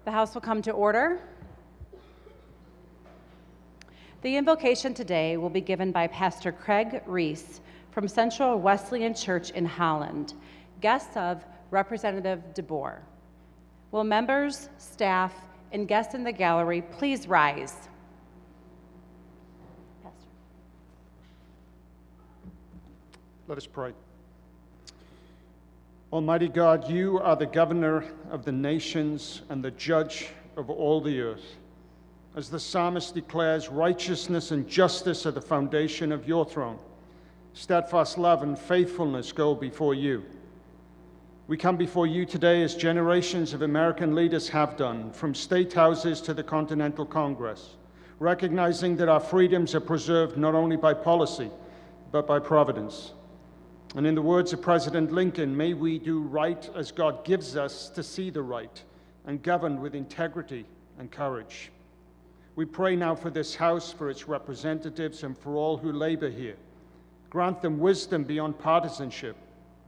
The House will come to order. The invocation today will be given by Pastor Craig Reese from Central Wesleyan Church in Holland, guests of Representative DeBoer. Will members, staff, and guests in the gallery please rise? Pastor. Let us pray. Almighty God, you are the governor of the nations and the judge of all the earth. As the psalmist declares, righteousness and justice are the foundation of your throne. Steadfast love and faithfulness go before you. We come before you today as generations of American leaders have done, from state houses to the Continental Congress, recognizing that our freedoms are preserved not only by policy, but by providence. And in the words of President Lincoln, may we do right as God gives us to see the right and govern with integrity and courage. We pray now for this House, for its representatives, and for all who labor here. Grant them wisdom beyond partisanship,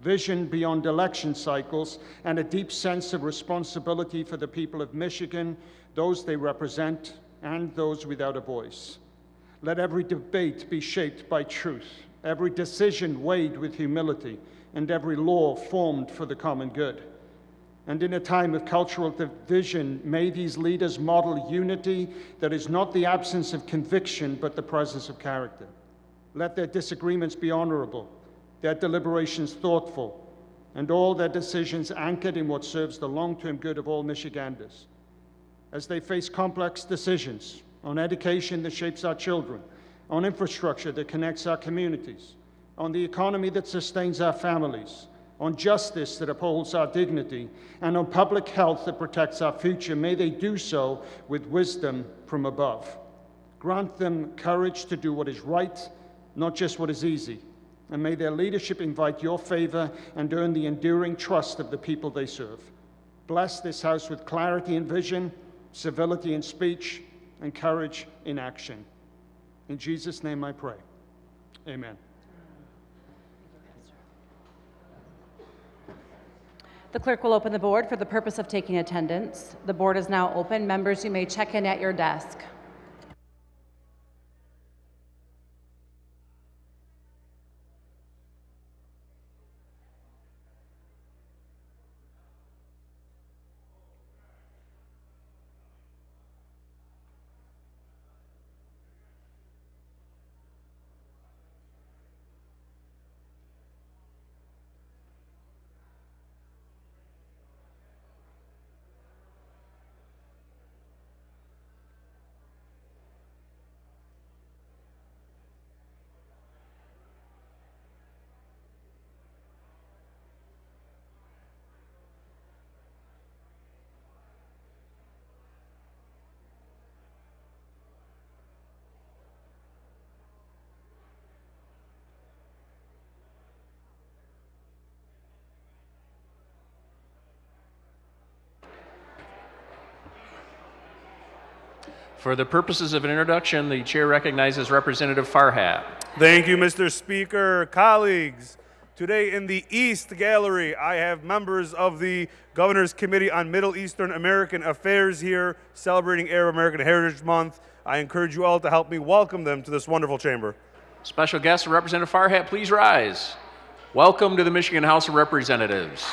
vision beyond election cycles, and a deep sense of responsibility for the people of Michigan, those they represent, and those without a voice. Let every debate be shaped by truth, every decision weighed with humility, and every law formed for the common good. And in a time of cultural division, may these leaders model unity that is not the absence of conviction, but the presence of character. Let their disagreements be honorable, their deliberations thoughtful, and all their decisions anchored in what serves the long-term good of all Michiganders. As they face complex decisions on education that shapes our children, on infrastructure that connects our communities, on the economy that sustains our families, on justice that upholds our dignity, and on public health that protects our future, may they do so with wisdom from above. Grant them courage to do what is right, not just what is easy, and may their leadership invite your favor and earn the enduring trust of the people they serve. Bless this House with clarity in vision, civility in speech, and courage in action. In Jesus' name I pray. Amen. The clerk will open the board for the purpose of taking attendance. The board is now open. Members, you may check in at your desk. For the purposes of an introduction, the chair recognizes Representative Farhat. Thank you, Mr. Speaker. Colleagues, today in the East Gallery, I have members of the Governor's Committee on Middle Eastern American Affairs here celebrating Arab American Heritage Month. I encourage you all to help me welcome them to this wonderful chamber. Special guest Representative Farhat, please rise. Welcome to the Michigan House of Representatives.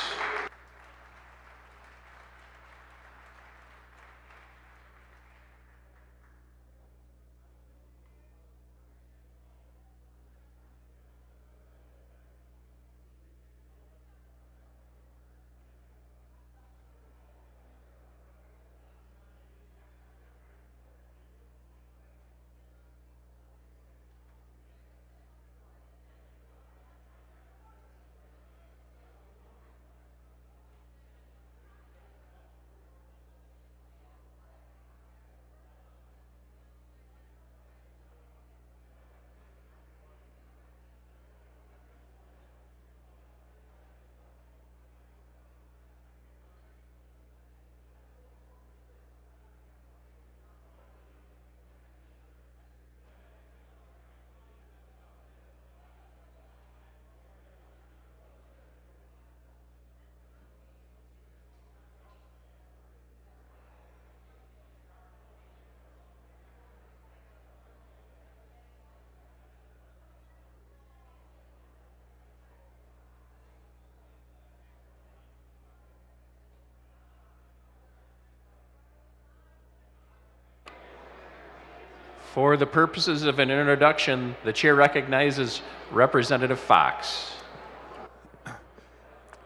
For the purposes of an introduction, the chair recognizes Representative Fox.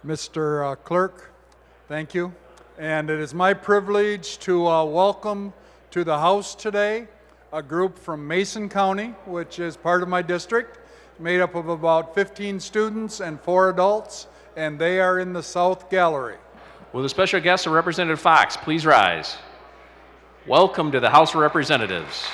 Mr. Clerk, thank you. And it is my privilege to welcome to the House today a group from Mason County, which is part of my district, made up of about 15 students and 4 adults, and they are in the South Gallery. Will the special guest of Representative Fox please rise? Welcome to the House of Representatives.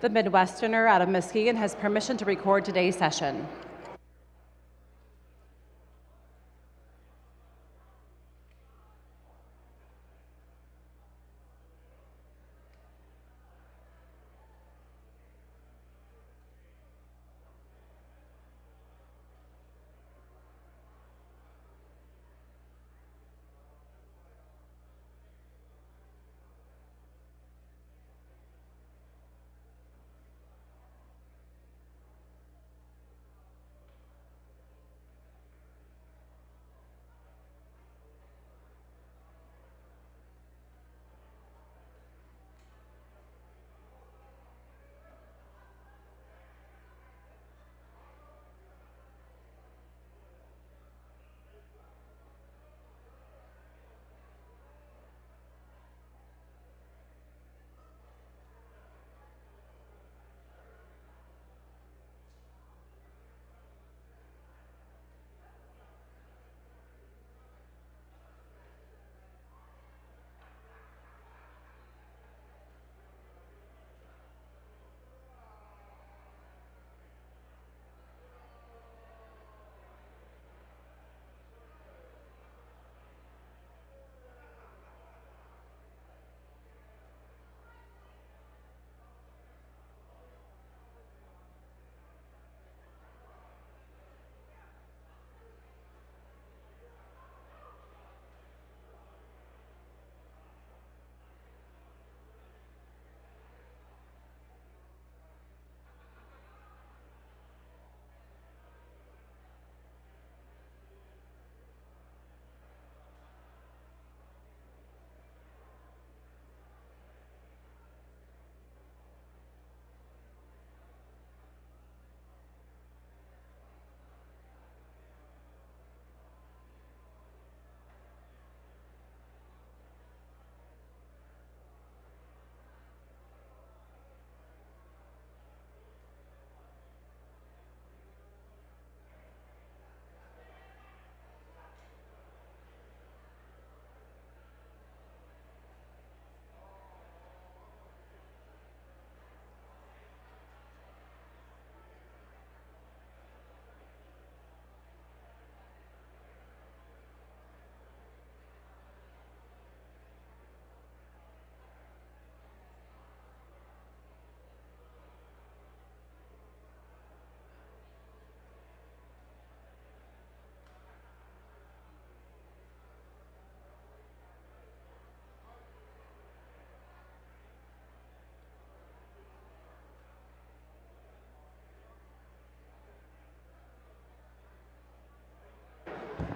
The Midwesterner out of Muskegon has permission to record today's session.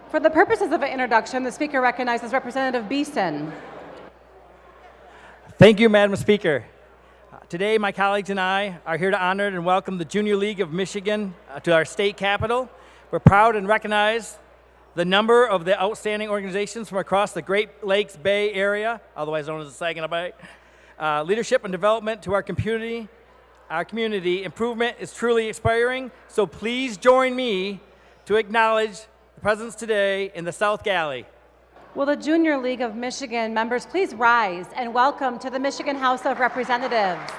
For the purposes of an introduction, the speaker recognizes Representative Beeson. Thank you, Madam Speaker. Today, my colleagues and I are here to honor and welcome the Junior League of Michigan to our state capitol. We're proud and recognize the number of the outstanding organizations from across the Great Lakes Bay Area, otherwise known as the Saginaw Bay. Leadership and development to our community. Our community improvement is truly inspiring, so please join me to acknowledge the presence today in the South Gallery. Will the Junior League of Michigan members please rise and welcome to the Michigan House of Representatives.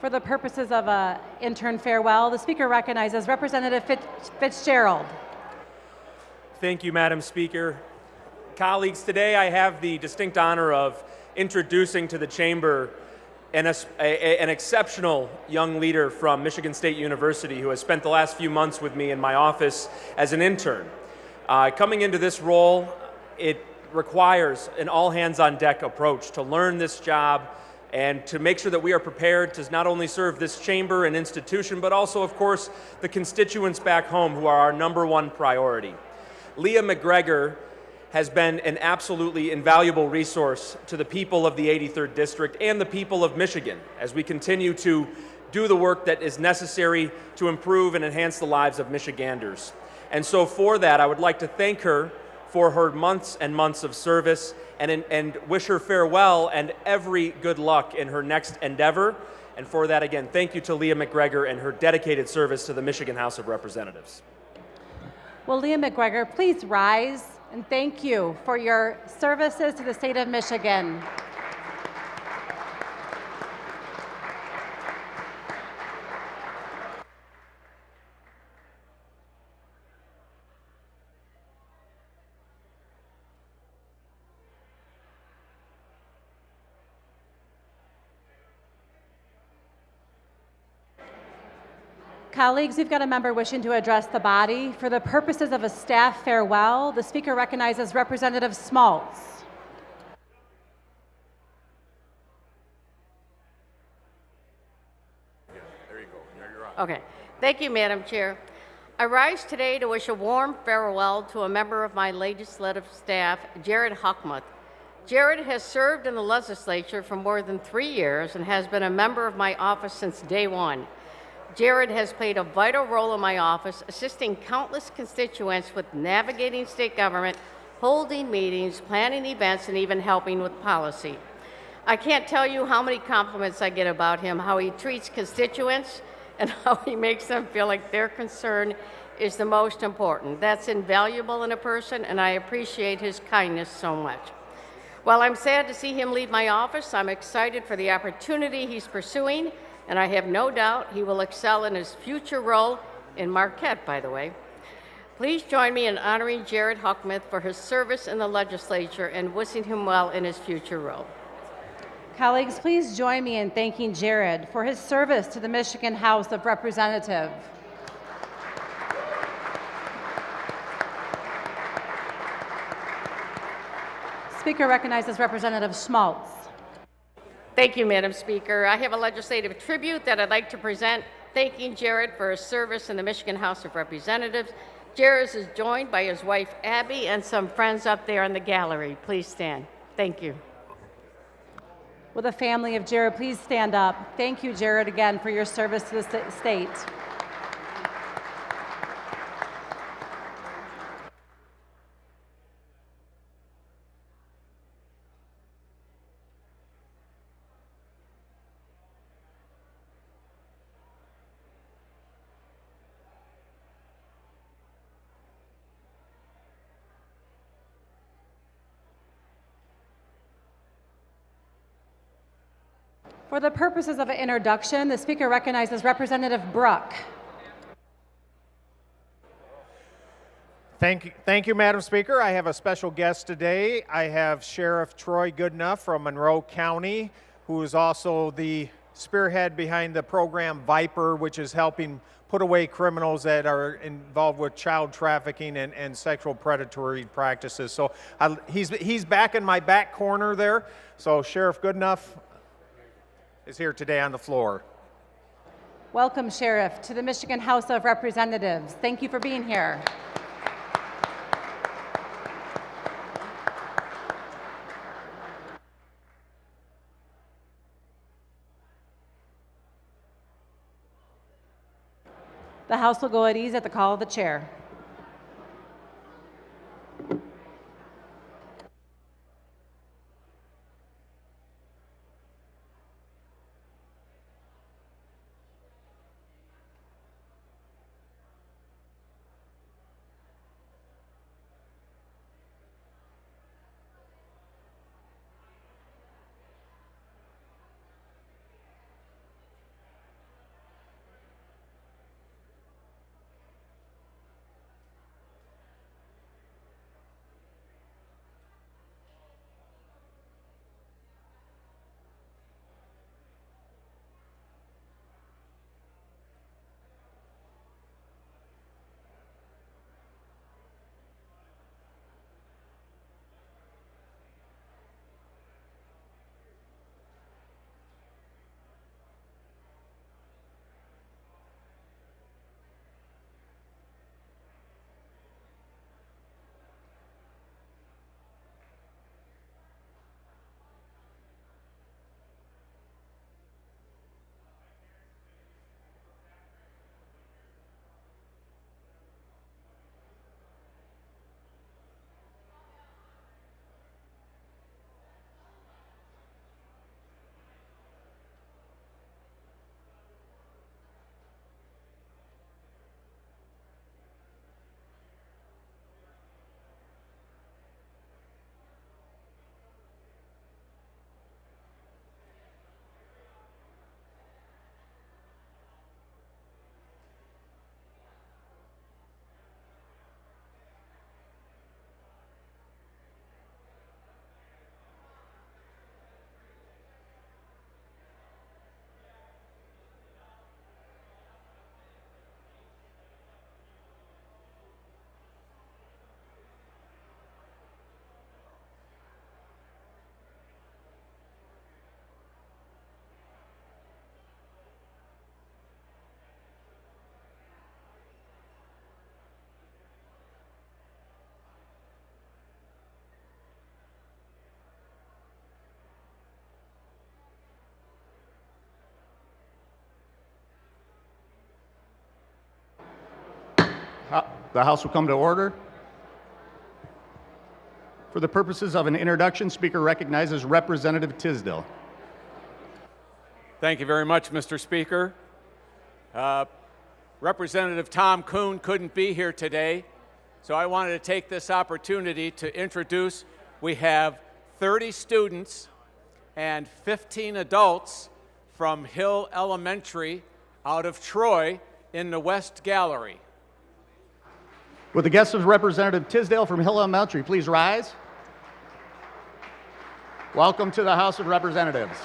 For the purposes of an intern farewell, the speaker recognizes Representative Fitzgerald. Thank you, Madam Speaker. Colleagues, today I have the distinct honor of introducing to the Chamber an exceptional young leader from Michigan State University who has spent the last few months with me in my office as an intern. Coming into this role, it requires an all-hands-on-deck approach to learn this job and to make sure that we are prepared to not only serve this chamber and institution, but also, of course, the constituents back home who are our #1 priority. Leah McGregor has been an absolutely invaluable resource to the people of the 83rd District and the people of Michigan as we continue to do the work that is necessary to improve and enhance the lives of Michiganders. And so for that, I would like to thank her for her months and months of service and wish her farewell and every good luck in her next endeavor. And for that, again, thank you to Leah McGregor and her dedicated service to the Michigan House of Representatives. Will Leah McGregor please rise, and thank you for your services to the state of Michigan. Colleagues, we've got a member wishing to address the body. For the purposes of a staff farewell, the speaker recognizes Representative Smaltz. Okay. Thank you, Madam Chair. I rise today to wish a warm farewell to a member of my legislative staff, Jared Hochmuth. Jared has served in the legislature for more than 3 years and has been a member of my office since day one. Jared has played a vital role in my office, assisting countless constituents with navigating state government, holding meetings, planning events, and even helping with policy. I can't tell you how many compliments I get about him, how he treats constituents, and how he makes them feel like their concern is the most important. That's invaluable in a person, and I appreciate his kindness so much. While I'm sad to see him leave my office, I'm excited for the opportunity he's pursuing, and I have no doubt he will excel in his future role in Marquette, by the way. Please join me in honoring Jared Hochmuth for his service in the legislature and wishing him well in his future role. Colleagues, please join me in thanking Jared for his service to the Michigan House of Representatives. Speaker recognizes Representative Schmaltz. Thank you, Madam Speaker. I have a legislative tribute that I'd like to present, thanking Jared for his service in the Michigan House of Representatives. Jared is joined by his wife, Abby, and some friends up there in the gallery. Please stand. Thank you. Will the family of Jared please stand up? Thank you, Jared, again for your service to the state. For the purposes of an introduction, the speaker recognizes Representative Bruck. Thank you, Madam Speaker. I have a special guest today. I have Sheriff Troy Goodenough from Monroe County, who is also the spearhead behind the program Viper, which is helping put away criminals that are involved with child trafficking and sexual predatory practices. So he's back in my back corner there. So Sheriff Goodenough is here today on the floor. Welcome, Sheriff, to the Michigan House of Representatives. Thank you for being here. The House will go at ease at the call of the chair. The House will come to order. For the purposes of an introduction, Speaker recognizes Representative Tisdale. Thank you very much, Mr. Speaker. Representative Tom Kuhn couldn't be here today, so I wanted to take this opportunity to introduce. We have 30 students and 15 adults from Hill Elementary out of Troy in the West Gallery. Would the guests of Representative Tisdale from Hill Elementary please rise? Welcome to the House of Representatives.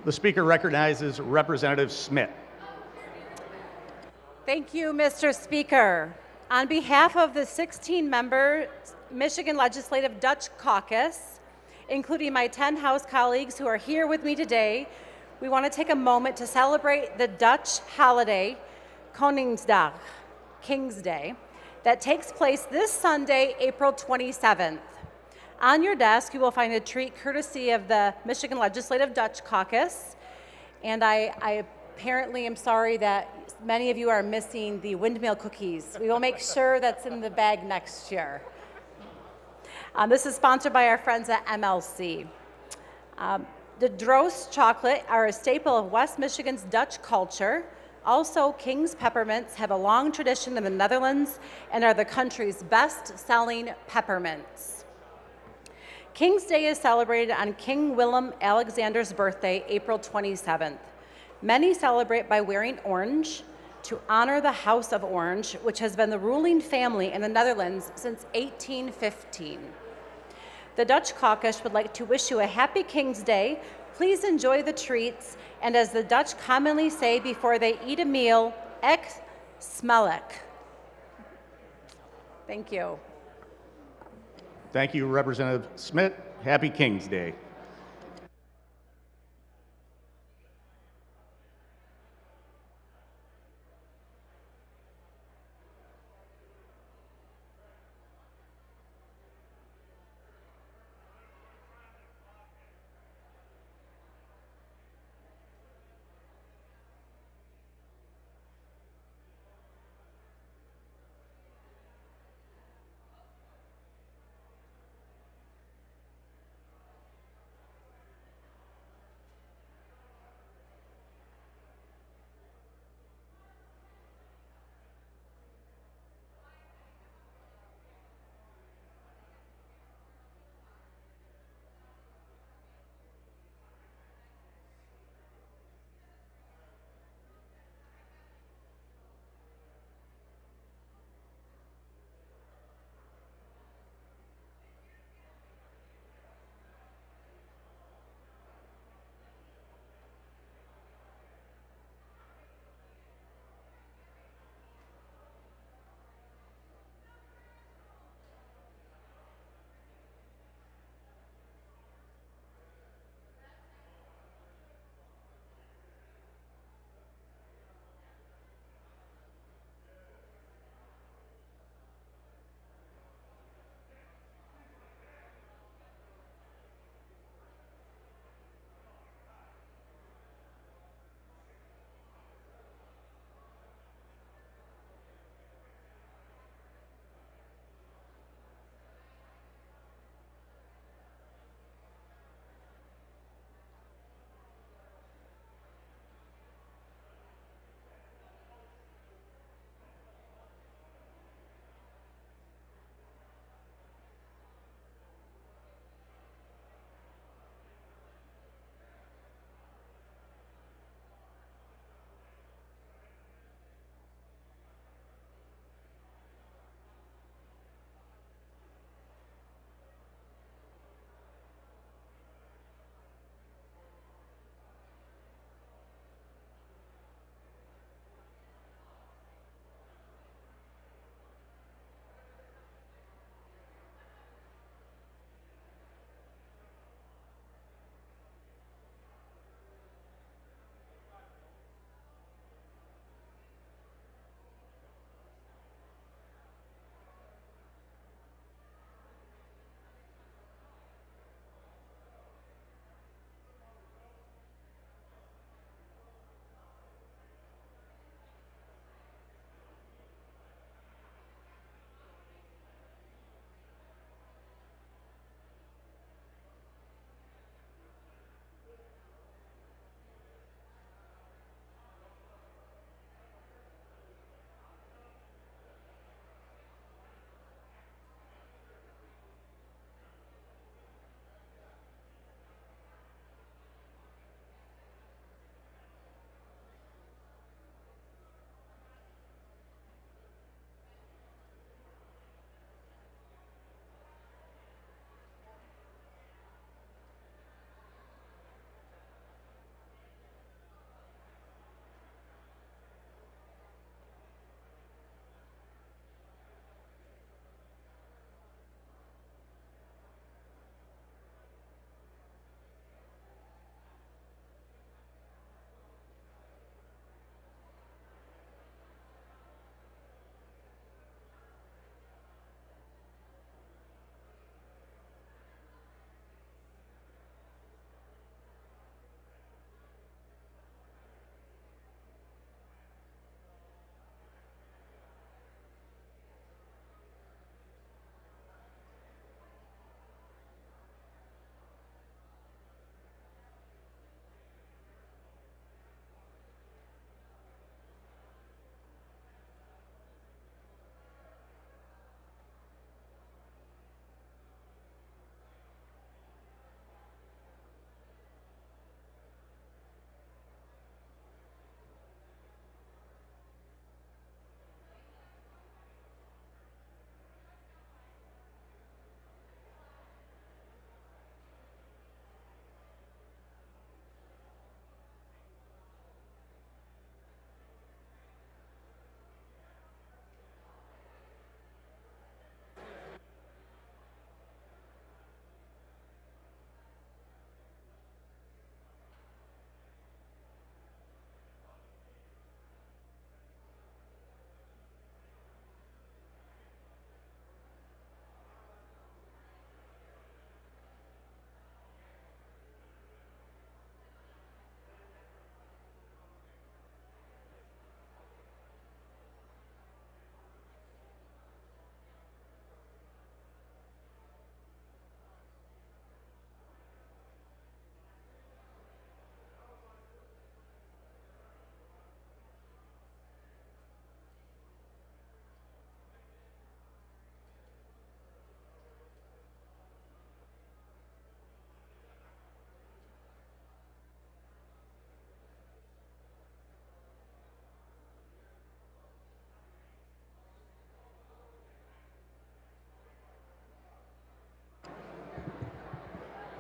The Speaker recognizes Representative Smith. Thank you, Mr. Speaker. On behalf of the 16-member Michigan Legislative Dutch Caucus, including my 10 House colleagues who are here with me today, we want to take a moment to celebrate the Dutch holiday, Koningsdag, King's Day, that takes place this Sunday, April 27th. On your desk, you will find a treat courtesy of the Michigan Legislative Dutch Caucus, and I apparently am sorry that many of you are missing the windmill cookies. We will make sure that's in the bag next year. This is sponsored by our friends at MLC. The Droos chocolate are a staple of West Michigan's Dutch culture. Also, King's peppermints have a long tradition in the Netherlands and are the country's best-selling peppermints. King's Day is celebrated on King Willem Alexander's birthday, April 27th. Many celebrate by wearing orange to honor the House of Orange, which has been the ruling family in the Netherlands since 1815. The Dutch Caucus would like to wish you a happy King's Day. Please enjoy the treats, and as the Dutch commonly say before they eat a meal, ek smelek. Thank you. Thank you, Representative Smith. Happy King's Day.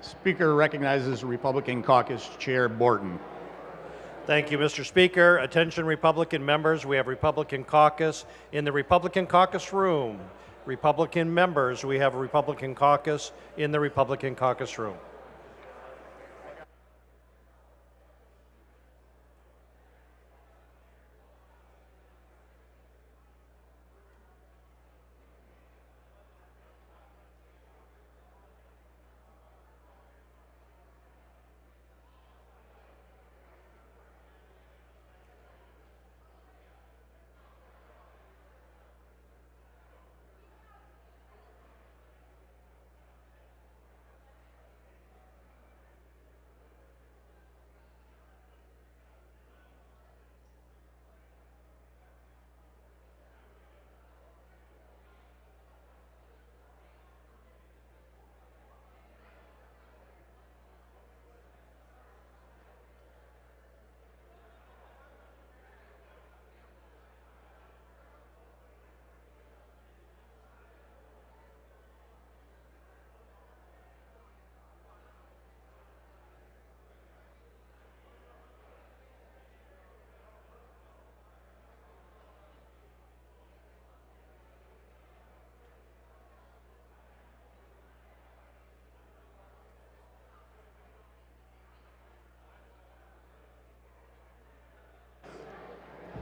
Speaker recognizes Republican Caucus Chair Borton. Thank you, Mr. Speaker. Attention, Republican members. We have Republican caucus in the Republican caucus room. Republican members, we have a Republican caucus in the Republican caucus room.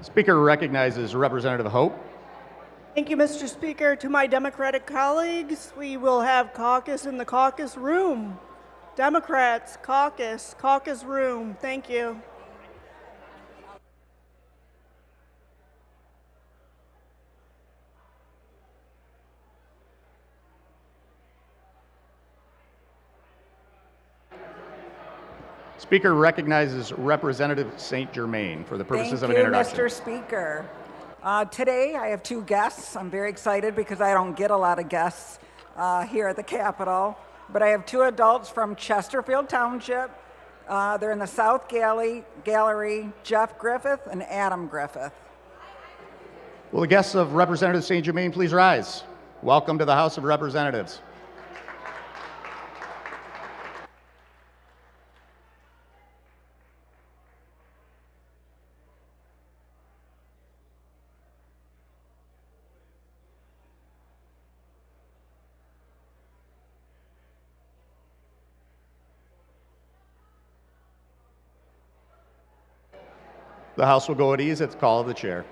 Speaker recognizes Representative Hope. Thank you, Mr. Speaker. To my Democratic colleagues, we will have caucus in the caucus room. Democrats, caucus, caucus room. Thank you. Speaker recognizes Representative St. Germain for the purposes of an introduction. Mr. Speaker. Today I have two guests. I'm very excited because I don't get a lot of guests here at the Capitol. But I have two adults from Chesterfield Township. They're in the South Gallery, Jeff Griffith and Adam Griffith. Will the guests of Representative St. Germain please rise? Welcome to the House of Representatives. The House will go at ease at the call of the chair.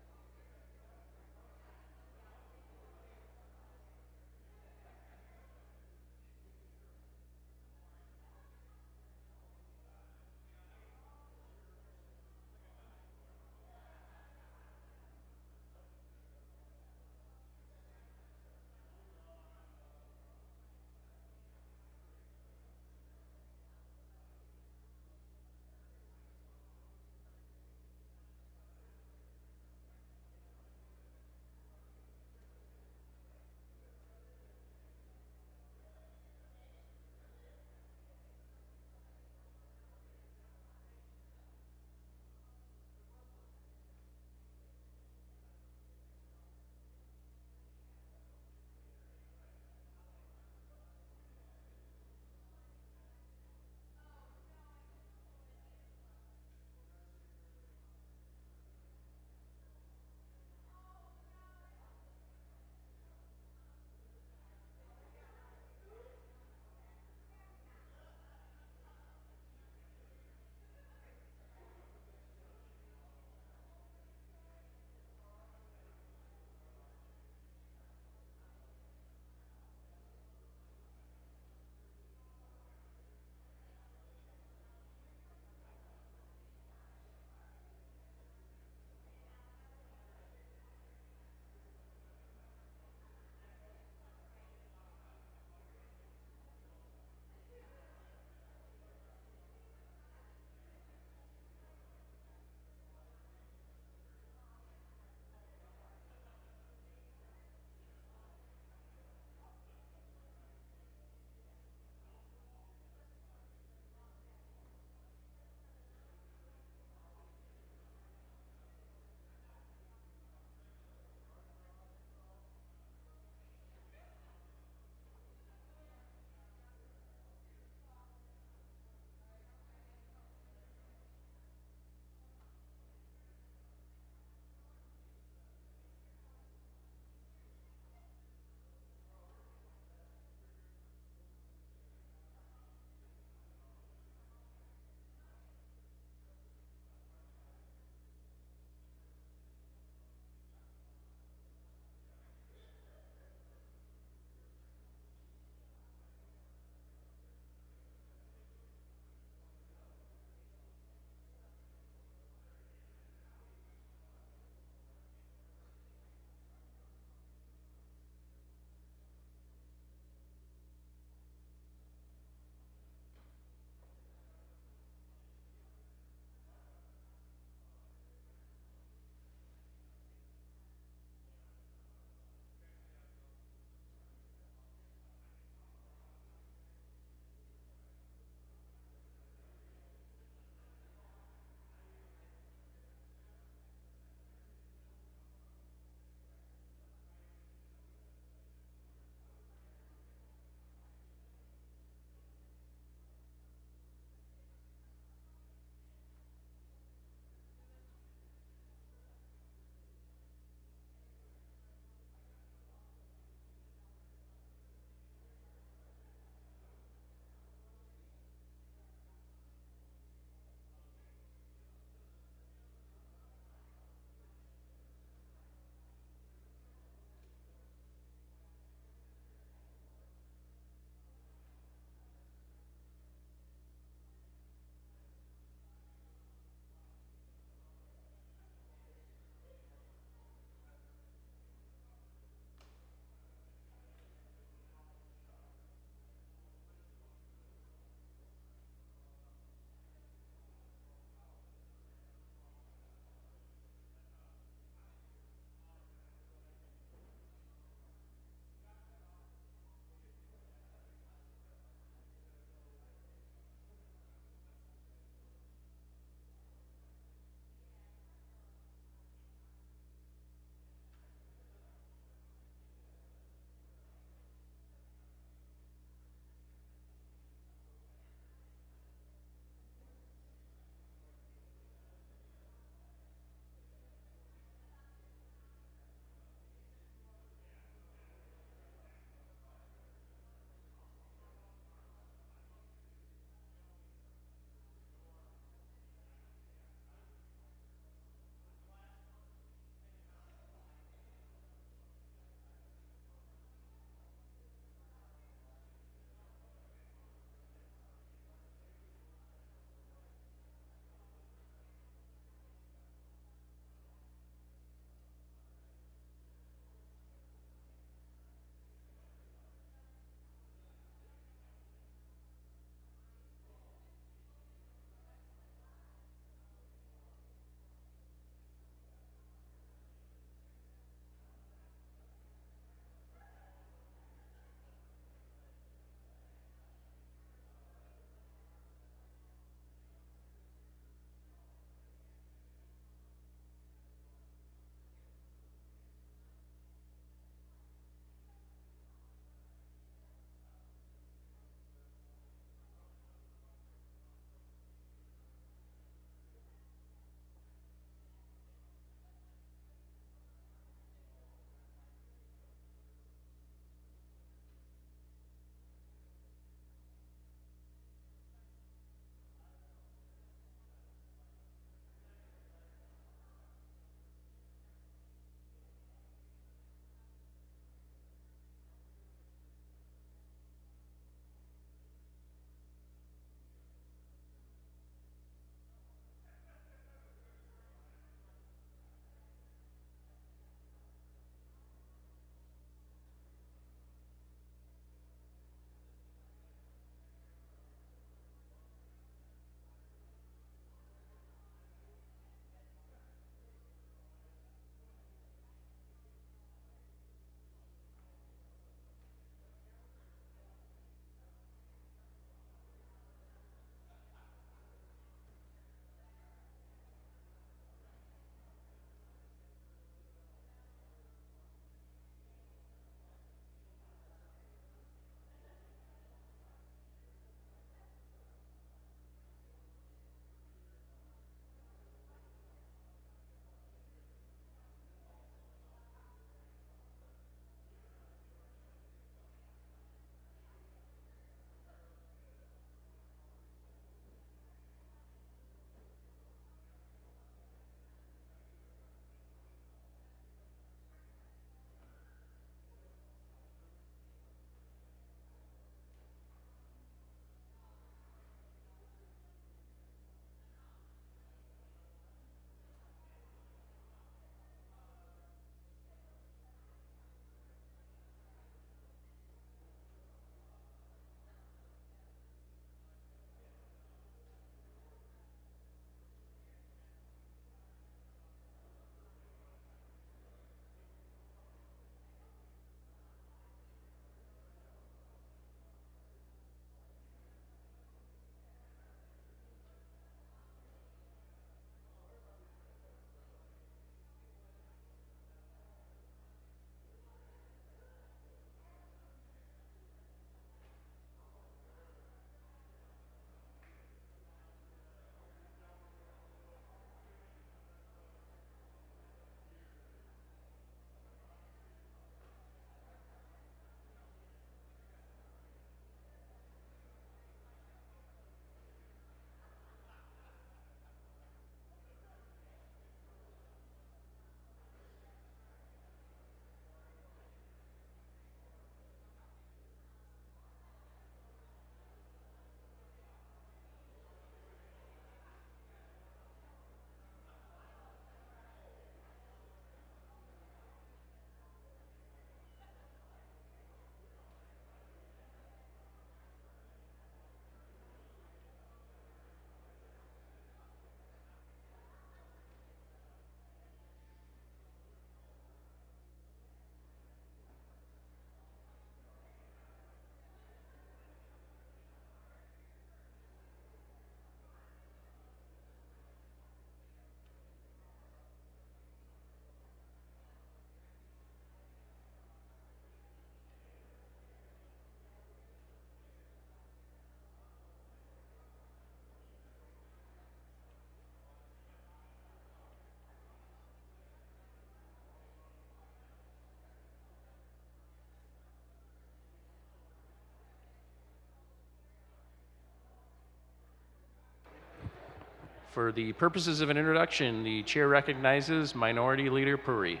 For the purposes of an introduction, the chair recognizes Minority Leader Puri.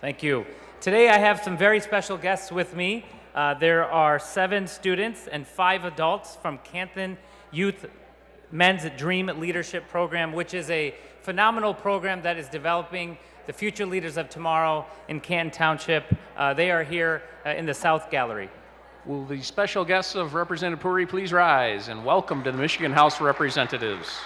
Thank you. Today I have some very special guests with me. There are 7 students and 5 adults from Canton Youth Men's Dream Leadership Program, which is a phenomenal program that is developing the future leaders of tomorrow in Canton Township. They are here in the South Gallery. Will the special guests of Representative Puri please rise and welcome to the Michigan House of Representatives.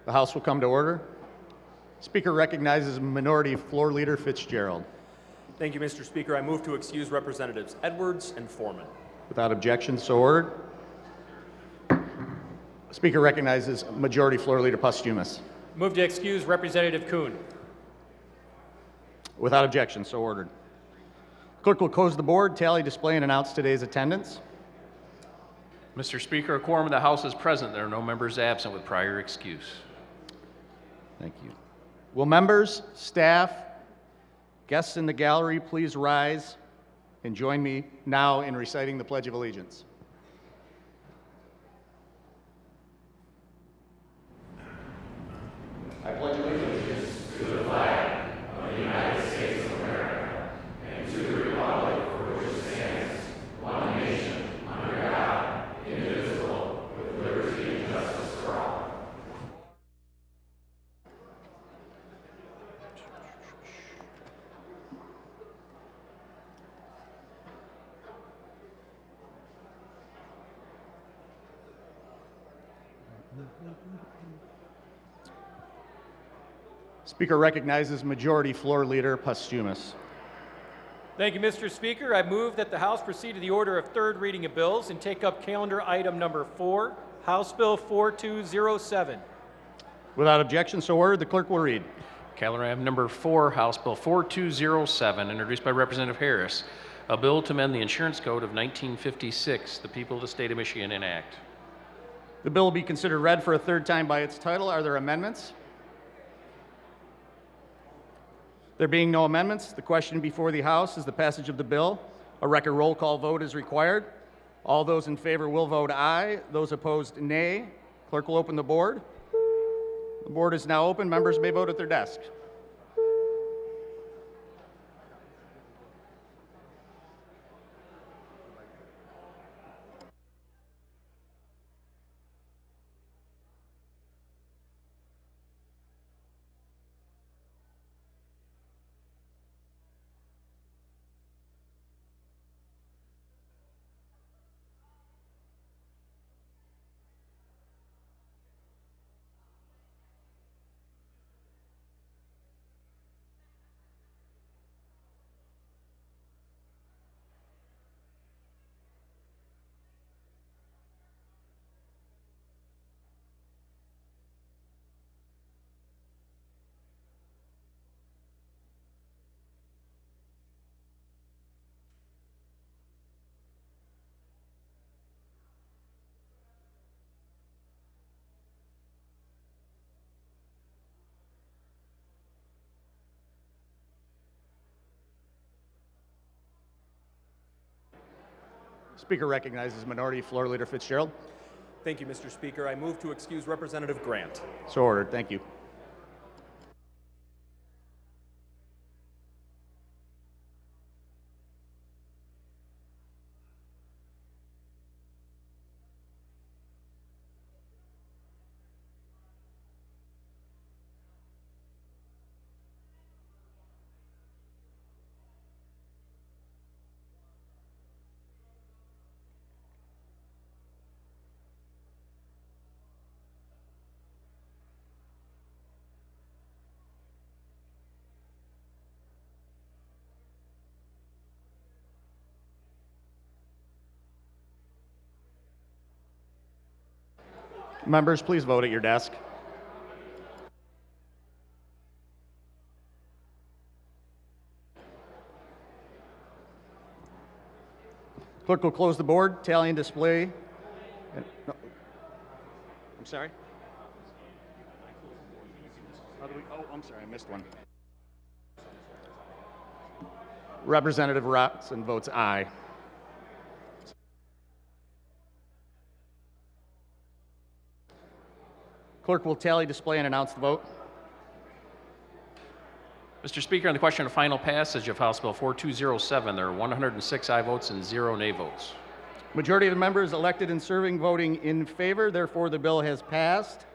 The House will come to order. Speaker recognizes Minority Floor Leader Fitzgerald. Thank you, Mr. Speaker. I move to excuse Representatives Edwards and Foreman. Without objection, so ordered. Speaker recognizes Majority Floor Leader Posthumus. Move to excuse Representative Kuhn. Without objection, so ordered. Clerk will close the board, tally, display, and announce today's attendance. Mr. Speaker, a quorum of the House is present. There are no members absent with prior excuse. Thank you. Will members, staff, guests in the gallery please rise and join me now in reciting the Pledge of Allegiance. I pledge allegiance to the flag of the United States of America and to the republic for which it stands, one nation, under God, indivisible, with liberty and justice for all. Speaker recognizes Majority Floor Leader Posthumus. Thank you, Mr. Speaker. I move that the House proceed to the order of third reading of bills and take up calendar item number 4, House Bill 4207. Without objection, so ordered. The clerk will read. Calendar item number 4, House Bill 4207, introduced by Representative Harris, a bill to amend the Insurance Code of 1956, the people of the state of Michigan enact. The bill will be considered read for a third time by its title. Are there amendments? There being no amendments, the question before the House is the passage of the bill. A record roll call vote is required. All those in favor will vote aye. Those opposed, nay. Clerk will open the board. The board is now open. Members may vote at their desk. Speaker recognizes Minority Floor Leader Fitzgerald. Thank you, Mr. Speaker. I move to excuse Representative Grant. So ordered. Thank you. Members, please vote at your desk. Clerk will close the board, tally and display. No. I'm sorry? Oh, I'm sorry, I missed one. Representative Rotson votes aye. Clerk will tally, display, and announce the vote. Mr. Speaker, on the question of final passage of House Bill 4207, there are 106 aye votes and 0 nay votes. Majority of the members elected and serving voting in favor, therefore the bill has passed.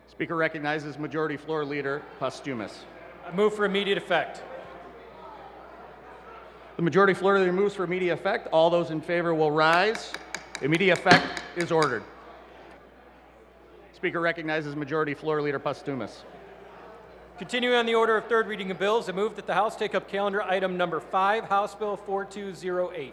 Speaker recognizes Majority Floor Leader Posthumus. I move for immediate effect. The Majority Floor Leader moves for immediate effect. All those in favor will rise. Immediate effect is ordered. Speaker recognizes Majority Floor Leader Postumus. Continuing on the order of third reading of bills, I move that the House take up calendar item number 5, House Bill 4208.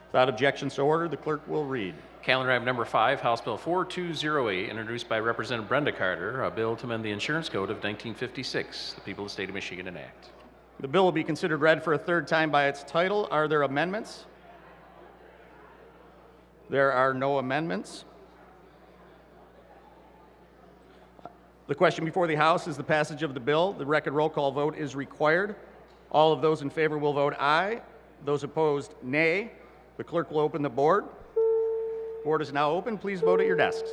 Without objection, so ordered. The clerk will read. Calendar item number 5, House Bill 4208, introduced by Representative Brenda Carter, a bill to amend the Insurance Code of 1956. The people of the state of Michigan enact. The bill will be considered read for a third time by its title. Are there amendments? There are no amendments. The question before the House is the passage of the bill. The record roll call vote is required. All of those in favor will vote aye. Those opposed, nay. The clerk will open the board. Board is now open. Please vote at your desks.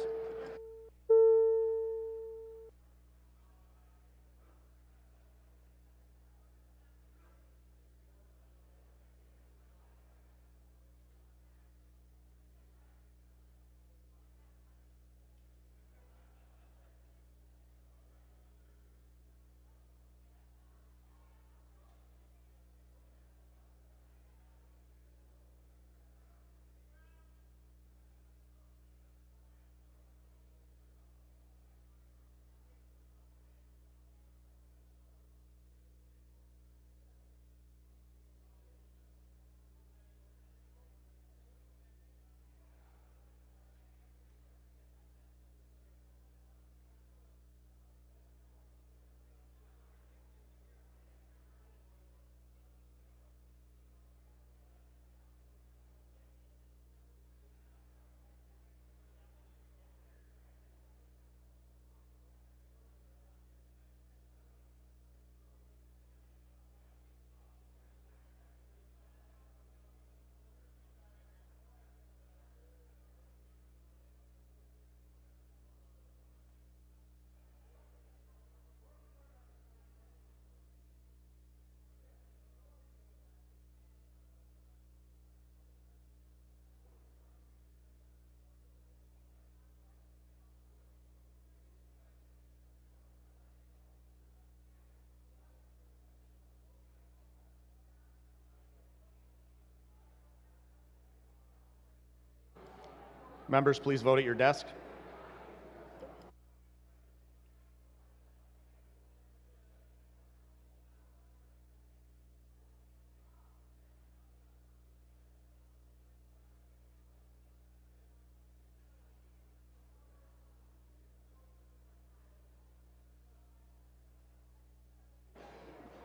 Members, please vote at your desk.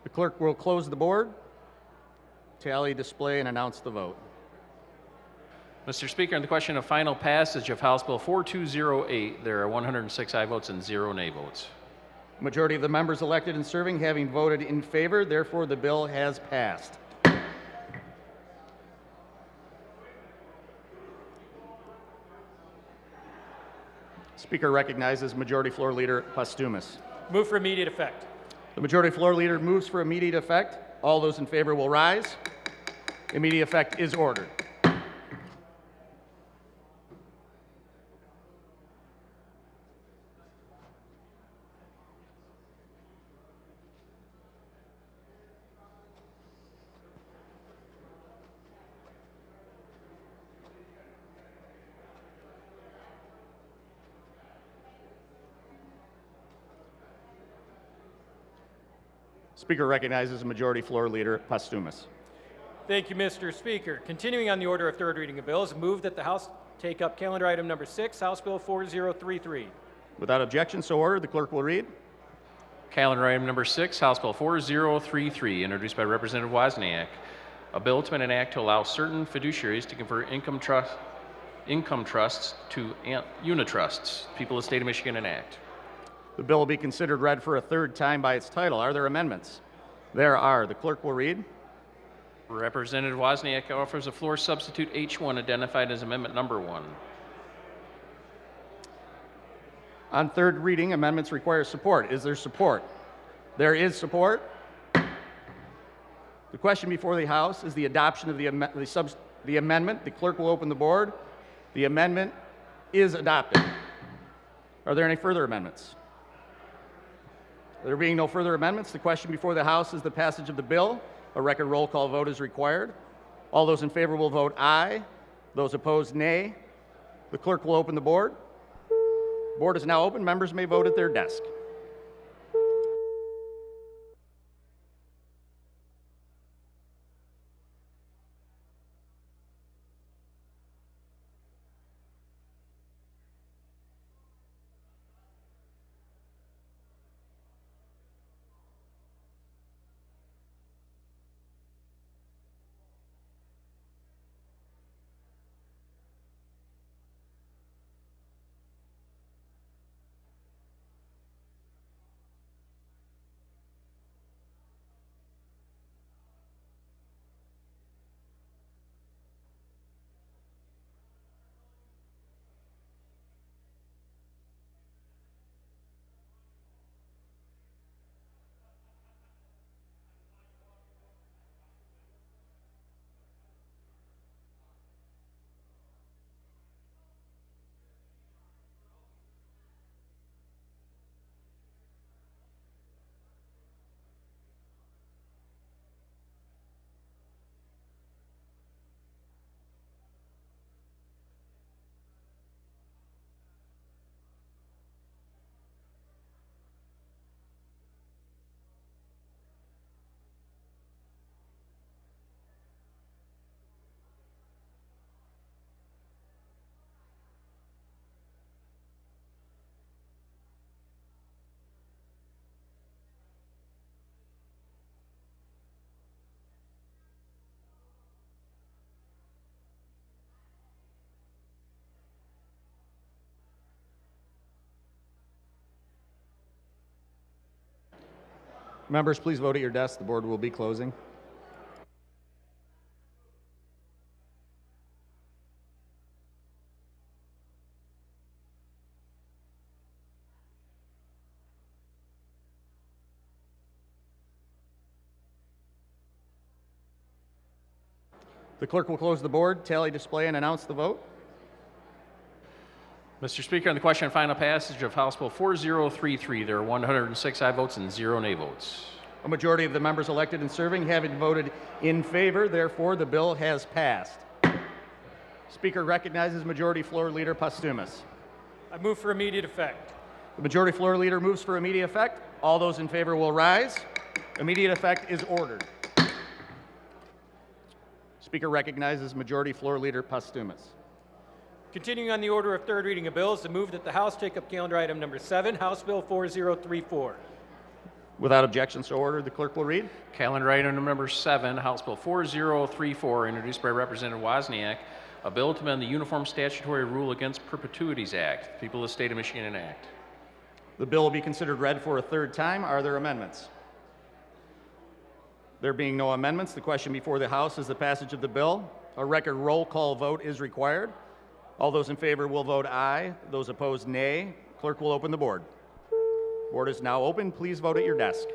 The clerk will close the board, tally, display, and announce the vote. Mr. Speaker, on the question of final passage of House Bill 4208, there are 106 aye votes and 0 nay votes. Majority of the members elected and serving having voted in favor, therefore the bill has passed. Speaker recognizes Majority Floor Leader Postumus. Move for immediate effect. The Majority Floor Leader moves for immediate effect. All those in favor will rise. Immediate effect is ordered. Speaker recognizes Majority Floor Leader Postumus. Thank you, Mr. Speaker. Continuing on the order of third reading of bills, move that the House take up calendar item number 6, House Bill 4033. Without objection, so ordered. The clerk will read. Calendar item number 6, House Bill 4033, introduced by Representative Wozniak, a bill to amend an act to allow certain fiduciaries to convert income trusts to unitrusts. People of the state of Michigan enact. The bill will be considered read for a third time by its title. Are there amendments? There are. The clerk will read. Representative Wozniak offers a floor substitute H1 identified as amendment number 1. On third reading, amendments require support. Is there support? There is support. The question before the House is the adoption of the amendment. The clerk will open the board. The amendment is adopted. Are there any further amendments? There being no further amendments, the question before the House is the passage of the bill. A record roll call vote is required. All those in favor will vote aye. Those opposed, nay. The clerk will open the board. Board is now open. Members may vote at their desk. Members, please vote at your desk. The board will be closing. The clerk will close the board, tally, display, and announce the vote. Mr. Speaker, on the question on final passage of House Bill 4033, there are 106 aye votes and 0 nay votes. A majority of the members elected and serving having voted in favor, therefore the bill has passed. Speaker recognizes Majority Floor Leader Postumus. I move for immediate effect. The Majority Floor Leader moves for immediate effect. All those in favor will rise. Immediate effect is ordered. Speaker recognizes Majority Floor Leader Postumus. Continuing on the order of third reading of bills, I move that the House take up calendar item number 7, House Bill 4034. Without objection, so ordered. The clerk will read. Calendar item number 7, House Bill 4034, introduced by Representative Wozniak, a bill to amend the Uniform Statutory Rule Against Perpetuities Act, People of the State of Michigan enact. The bill will be considered read for a third time. Are there amendments? There being no amendments, the question before the House is the passage of the bill. A record roll call vote is required. All those in favor will vote aye. Those opposed, nay. Clerk will open the board. Board is now open. Please vote at your desk.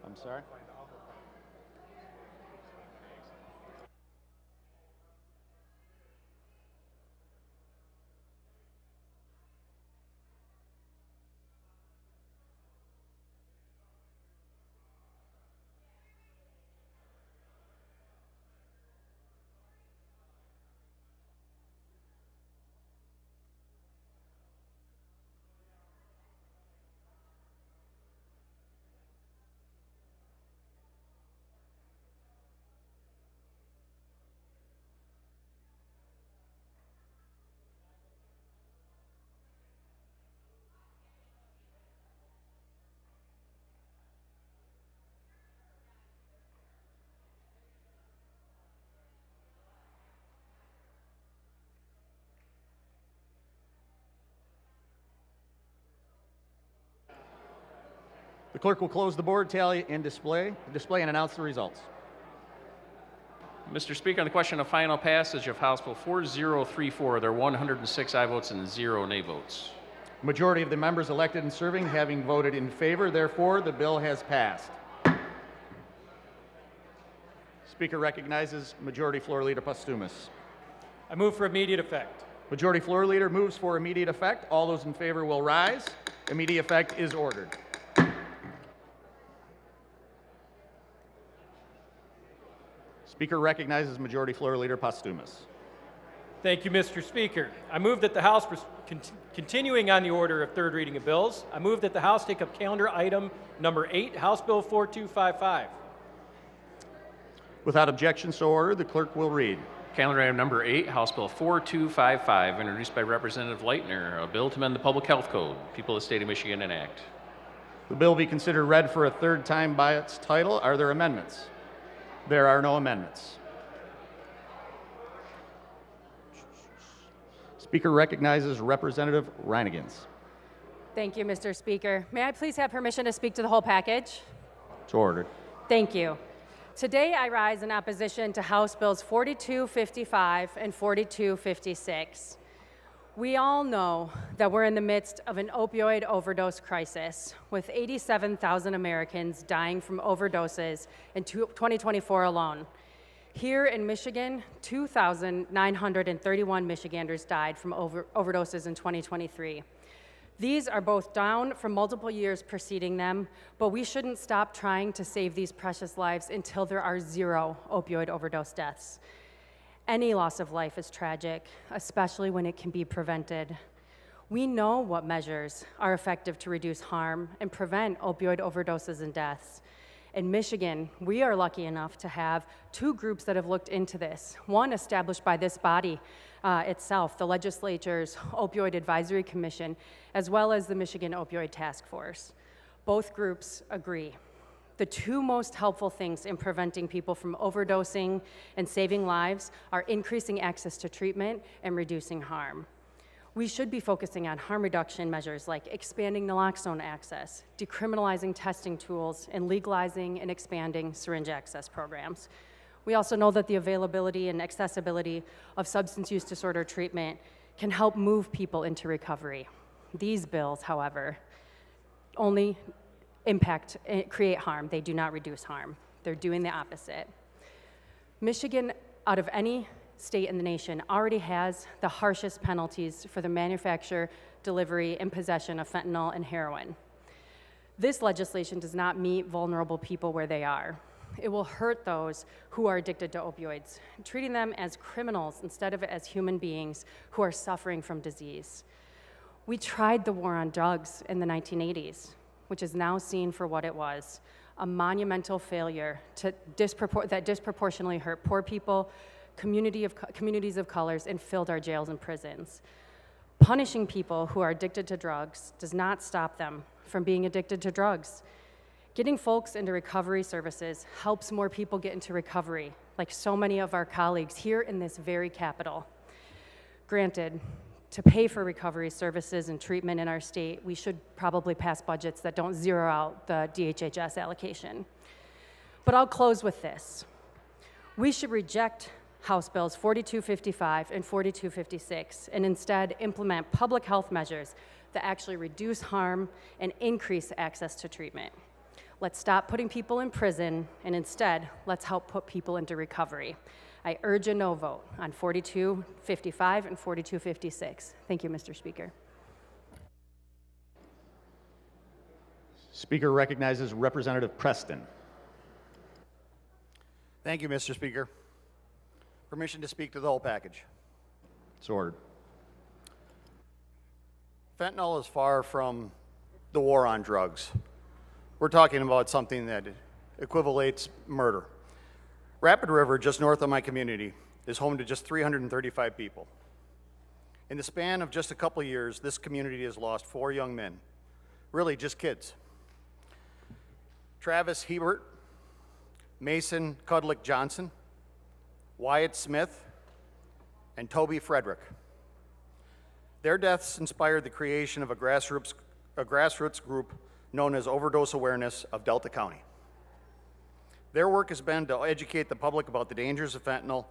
I'm sorry? The clerk will close the board, tally, and display and announce the results. Mr. Speaker, on the question of final passage of House Bill 4034, there are 106 aye votes and 0 nay votes. Majority of the members elected and serving having voted in favor, therefore, the bill has passed. Speaker recognizes Majority Floor Leader Postumus. I move for immediate effect. Majority Floor Leader moves for immediate effect. All those in favor will rise. Immediate effect is ordered. Speaker recognizes Majority Floor Leader Postumus. Thank you, Mr. Speaker. I move that the House, continuing on the order of third reading of bills, I move that the House take up calendar item number 8, House Bill 4255. Without objection, so ordered, the clerk will read. Calendar item number 8, House Bill 4255, introduced by Representative Leitner, a bill to amend the Public Health Code. People of the State of Michigan enact. The bill be considered read for a third time by its title. Are there amendments? There are no amendments. Speaker recognizes Representative Reinigans. Thank you, Mr. Speaker. May I please have permission to speak to the whole package? So ordered. Thank you. Today, I rise in opposition to House Bills 4255 and 4256. We all know that we're in the midst of an opioid overdose crisis, with 87,000 Americans dying from overdoses in 2024 alone. Here in Michigan, 2,931 Michiganders died from overdoses in 2023. These are both down from multiple years preceding them, but we shouldn't stop trying to save these precious lives until there are 0 opioid overdose deaths. Any loss of life is tragic, especially when it can be prevented. We know what measures are effective to reduce harm and prevent opioid overdoses and deaths. In Michigan, we are lucky enough to have 2 groups that have looked into this. One established by this body itself, the legislature's Opioid Advisory Commission, as well as the Michigan Opioid Task Force. Both groups agree. The 2 most helpful things in preventing people from overdosing and saving lives are increasing access to treatment and reducing harm. We should be focusing on harm reduction measures like expanding naloxone access, decriminalizing testing tools, and legalizing and expanding syringe access programs. We also know that the availability and accessibility of substance use disorder treatment can help move people into recovery. These bills, however, only create harm. They do not reduce harm. They're doing the opposite. Michigan, out of any state in the nation, already has the harshest penalties for the manufacture, delivery, and possession of fentanyl and heroin. This legislation does not meet vulnerable people where they are. It will hurt those who are addicted to opioids, treating them as criminals instead of as human beings who are suffering from disease. We tried the war on drugs in the 1980s, which is now seen for what it was, a monumental failure that disproportionately hurt poor people, communities of colors, and filled our jails and prisons. Punishing people who are addicted to drugs does not stop them from being addicted to drugs. Getting folks into recovery services helps more people get into recovery, like so many of our colleagues here in this very Capitol. Granted, to pay for recovery services and treatment in our state, we should probably pass budgets that don't zero out the DHHS allocation. But I'll close with this. We should reject House Bills 4255 and 4256 and instead implement public health measures that actually reduce harm and increase access to treatment. Let's stop putting people in prison, and instead, let's help put people into recovery. I urge a no vote on 4255 and 4256. Thank you, Mr. Speaker. Speaker recognizes Representative Preston. Thank you, Mr. Speaker. Permission to speak to the whole package. So ordered. Fentanyl is far from the war on drugs. We're talking about something that equivalates murder. Rapid River, just north of my community, is home to just 335 people. In the span of just a couple of years, this community has lost 4 young men, really just kids. Travis Hebert, Mason Cudlick Johnson, Wyatt Smith, and Toby Frederick. Their deaths inspired the creation of a grassroots group known as Overdose Awareness of Delta County. Their work has been to educate the public about the dangers of fentanyl.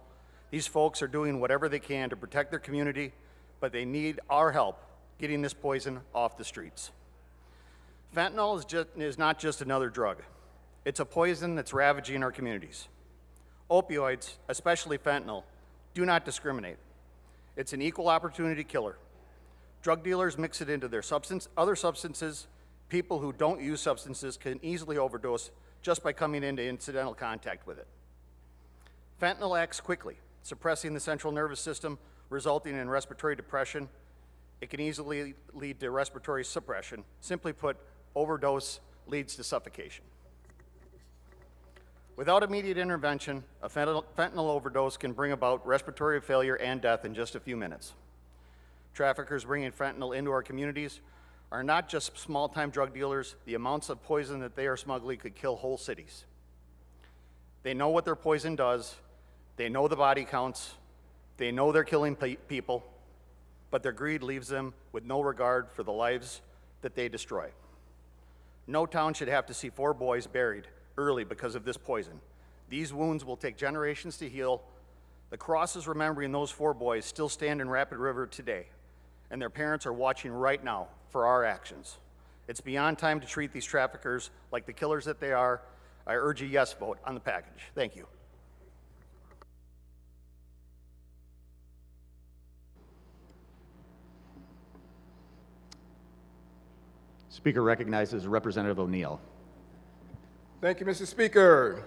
These folks are doing whatever they can to protect their community, but they need our help getting this poison off the streets. Fentanyl is not just another drug. It's a poison that's ravaging our communities. Opioids, especially fentanyl, do not discriminate. It's an equal opportunity killer. Drug dealers mix it into their other substances. People who don't use substances can easily overdose just by coming into incidental contact with it. Fentanyl acts quickly, suppressing the central nervous system, resulting in respiratory depression. It can easily lead to respiratory suppression. Simply put, overdose leads to suffocation. Without immediate intervention, a fentanyl overdose can bring about respiratory failure and death in just a few minutes. Traffickers bringing fentanyl into our communities are not just small-time drug dealers. The amounts of poison that they are smuggling could kill whole cities. They know what their poison does. They know the body counts. They know they're killing people, but their greed leaves them with no regard for the lives that they destroy. No town should have to see 4 boys buried early because of this poison. These wounds will take generations to heal. The crosses remembering those 4 boys still stand in Rapid River today, and their parents are watching right now for our actions. It's beyond time to treat these traffickers like the killers that they are. I urge a yes vote on the package. Thank you. Speaker recognizes Representative O'Neill. Thank you, Mr. Speaker.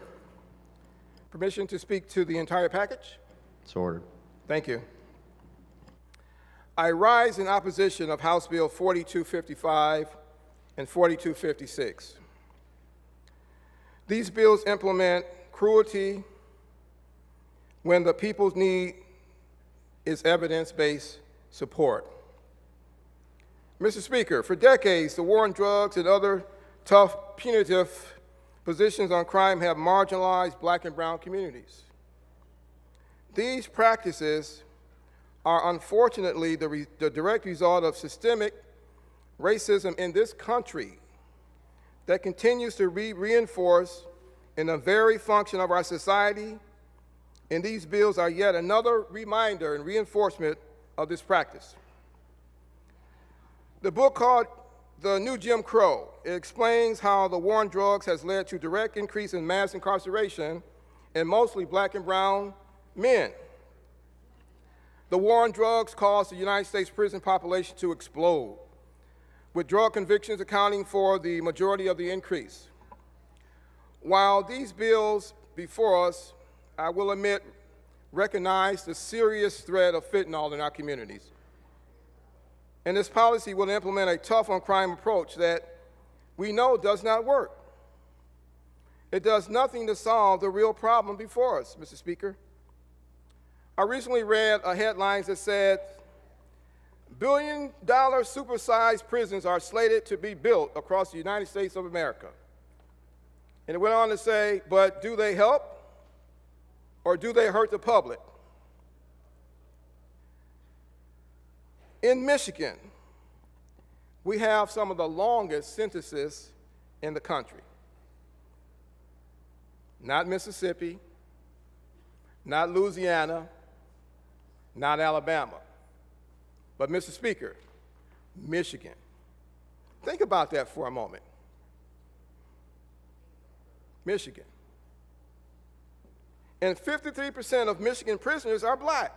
Permission to speak to the entire package? So ordered. Thank you. I rise in opposition of House Bill 4255 and 4256. These bills implement cruelty when the people's need is evidence-based support. Mr. Speaker, for decades, the war on drugs and other tough, punitive positions on crime have marginalized Black and brown communities. These practices are unfortunately the direct result of systemic racism in this country that continues to be reinforced in the very function of our society, and these bills are yet another reminder and reinforcement of this practice. The book called The New Jim Crow, it explains how the war on drugs has led to direct increase in mass incarceration in mostly Black and brown men. The war on drugs caused the United States prison population to explode, with drug convictions accounting for the majority of the increase. While these bills before us, I will admit, recognize the serious threat of fentanyl in our communities. And this policy will implement a tough-on-crime approach that we know does not work. It does nothing to solve the real problem before us, Mr. Speaker. I recently read a headline that said, billion-dollar supersized prisons are slated to be built across the United States of America. And it went on to say, but do they help or do they hurt the public? In Michigan, we have some of the longest sentences in the country. Not Mississippi, not Louisiana, not Alabama, but Mr. Speaker, Michigan. Think about that for a moment. Michigan. And 53% of Michigan prisoners are Black.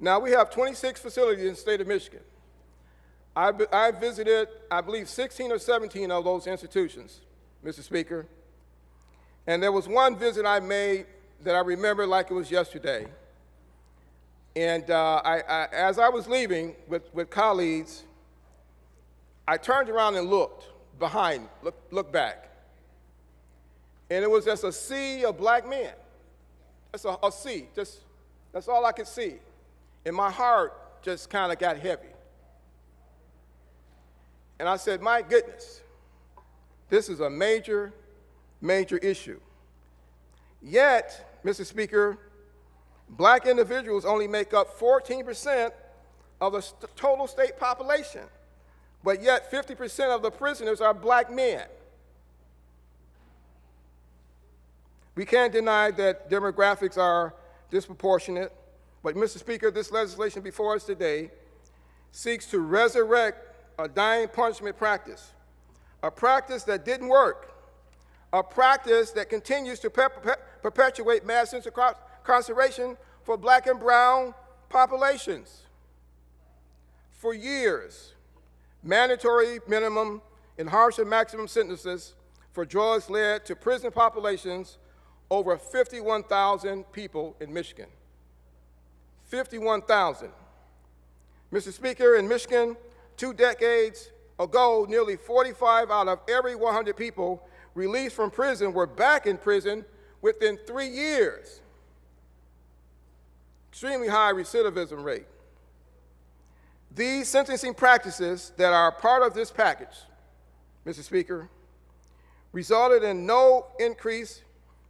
Now, we have 26 facilities in the state of Michigan. I visited, I believe, 16 or 17 of those institutions, Mr. Speaker. And there was one visit I made that I remember like it was yesterday. And as I was leaving with colleagues, I turned around and looked behind, looked back. And it was just a sea of Black men. That's a sea, that's all I could see. And my heart just kind of got heavy. And I said, my goodness, this is a major, major issue. Yet, Mr. Speaker, Black individuals only make up 14% of the total state population. but yet 50% of the prisoners are black men. We can't deny that demographics are disproportionate, but Mr. Speaker, this legislation before us today seeks to resurrect a dying punishment practice, a practice that didn't work, a practice that continues to perpetuate mass incarceration for black and brown populations. For years, mandatory minimum and harsher maximum sentences for drugs led to prison populations over 51,000 people in Michigan. 51,000. Mr. Speaker, in Michigan, 2 decades ago, nearly 45 out of every 100 people released from prison were back in prison within 3 years. Extremely high recidivism rate. These sentencing practices that are part of this package, Mr. Speaker, resulted in no increase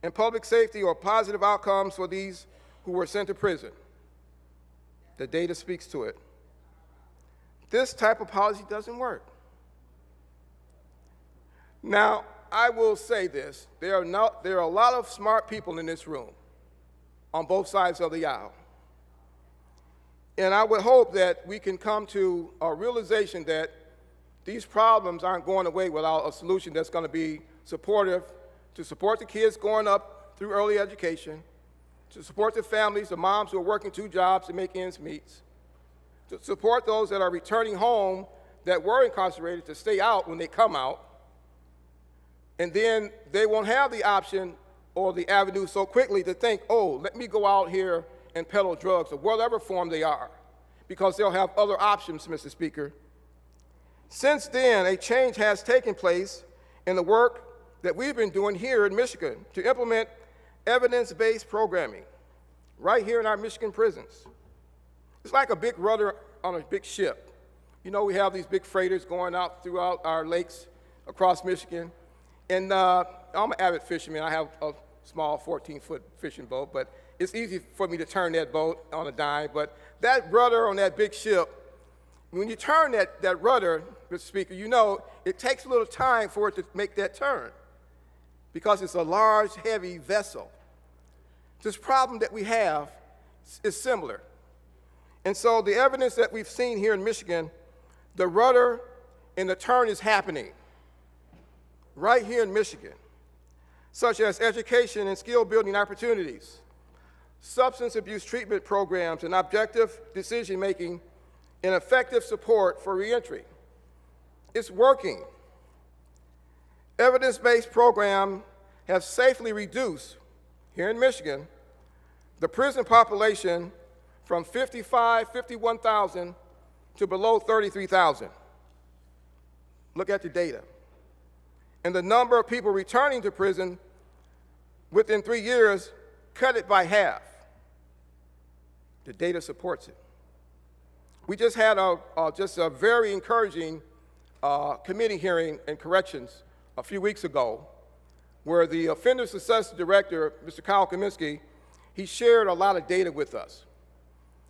in public safety or positive outcomes for these who were sent to prison. The data speaks to it. This type of policy doesn't work. Now, I will say this, there are a lot of smart people in this room on both sides of the aisle. And I would hope that we can come to a realization that these problems aren't going away without a solution that's going to be supportive, to support the kids going up through early education, to support the families, the moms who are working 2 jobs to make ends meet, to support those that are returning home that were incarcerated to stay out when they come out, and then they won't have the option or the avenue so quickly to think, oh, let me go out here and peddle drugs, or whatever form they are, because they'll have other options, Mr. Speaker. Since then, a change has taken place in the work that we've been doing here in Michigan to implement evidence-based programming right here in our Michigan prisons. It's like a big rudder on a big ship. You know, we have these big freighters going out throughout our lakes across Michigan. And I'm an avid fisherman. I have a small 14-foot fishing boat, but it's easy for me to turn that boat on a dime. But that rudder on that big ship, when you turn that rudder, Mr. Speaker, you know it takes a little time for it to make that turn because it's a large, heavy vessel. This problem that we have is similar. And so the evidence that we've seen here in Michigan, the rudder and the turn is happening right here in Michigan, such as education and skill building opportunities, substance abuse treatment programs, and objective decision making and effective support for reentry. It's working. Evidence-based programs have safely reduced, here in Michigan, the prison population from 51,000 to below 33,000. Look at the data. And the number of people returning to prison within 3 years cut it by half. The data supports it. We just had a very encouraging committee hearing in corrections a few weeks ago, where the Offender Success Director, Mr. Kyle Kaminsky, he shared a lot of data with us.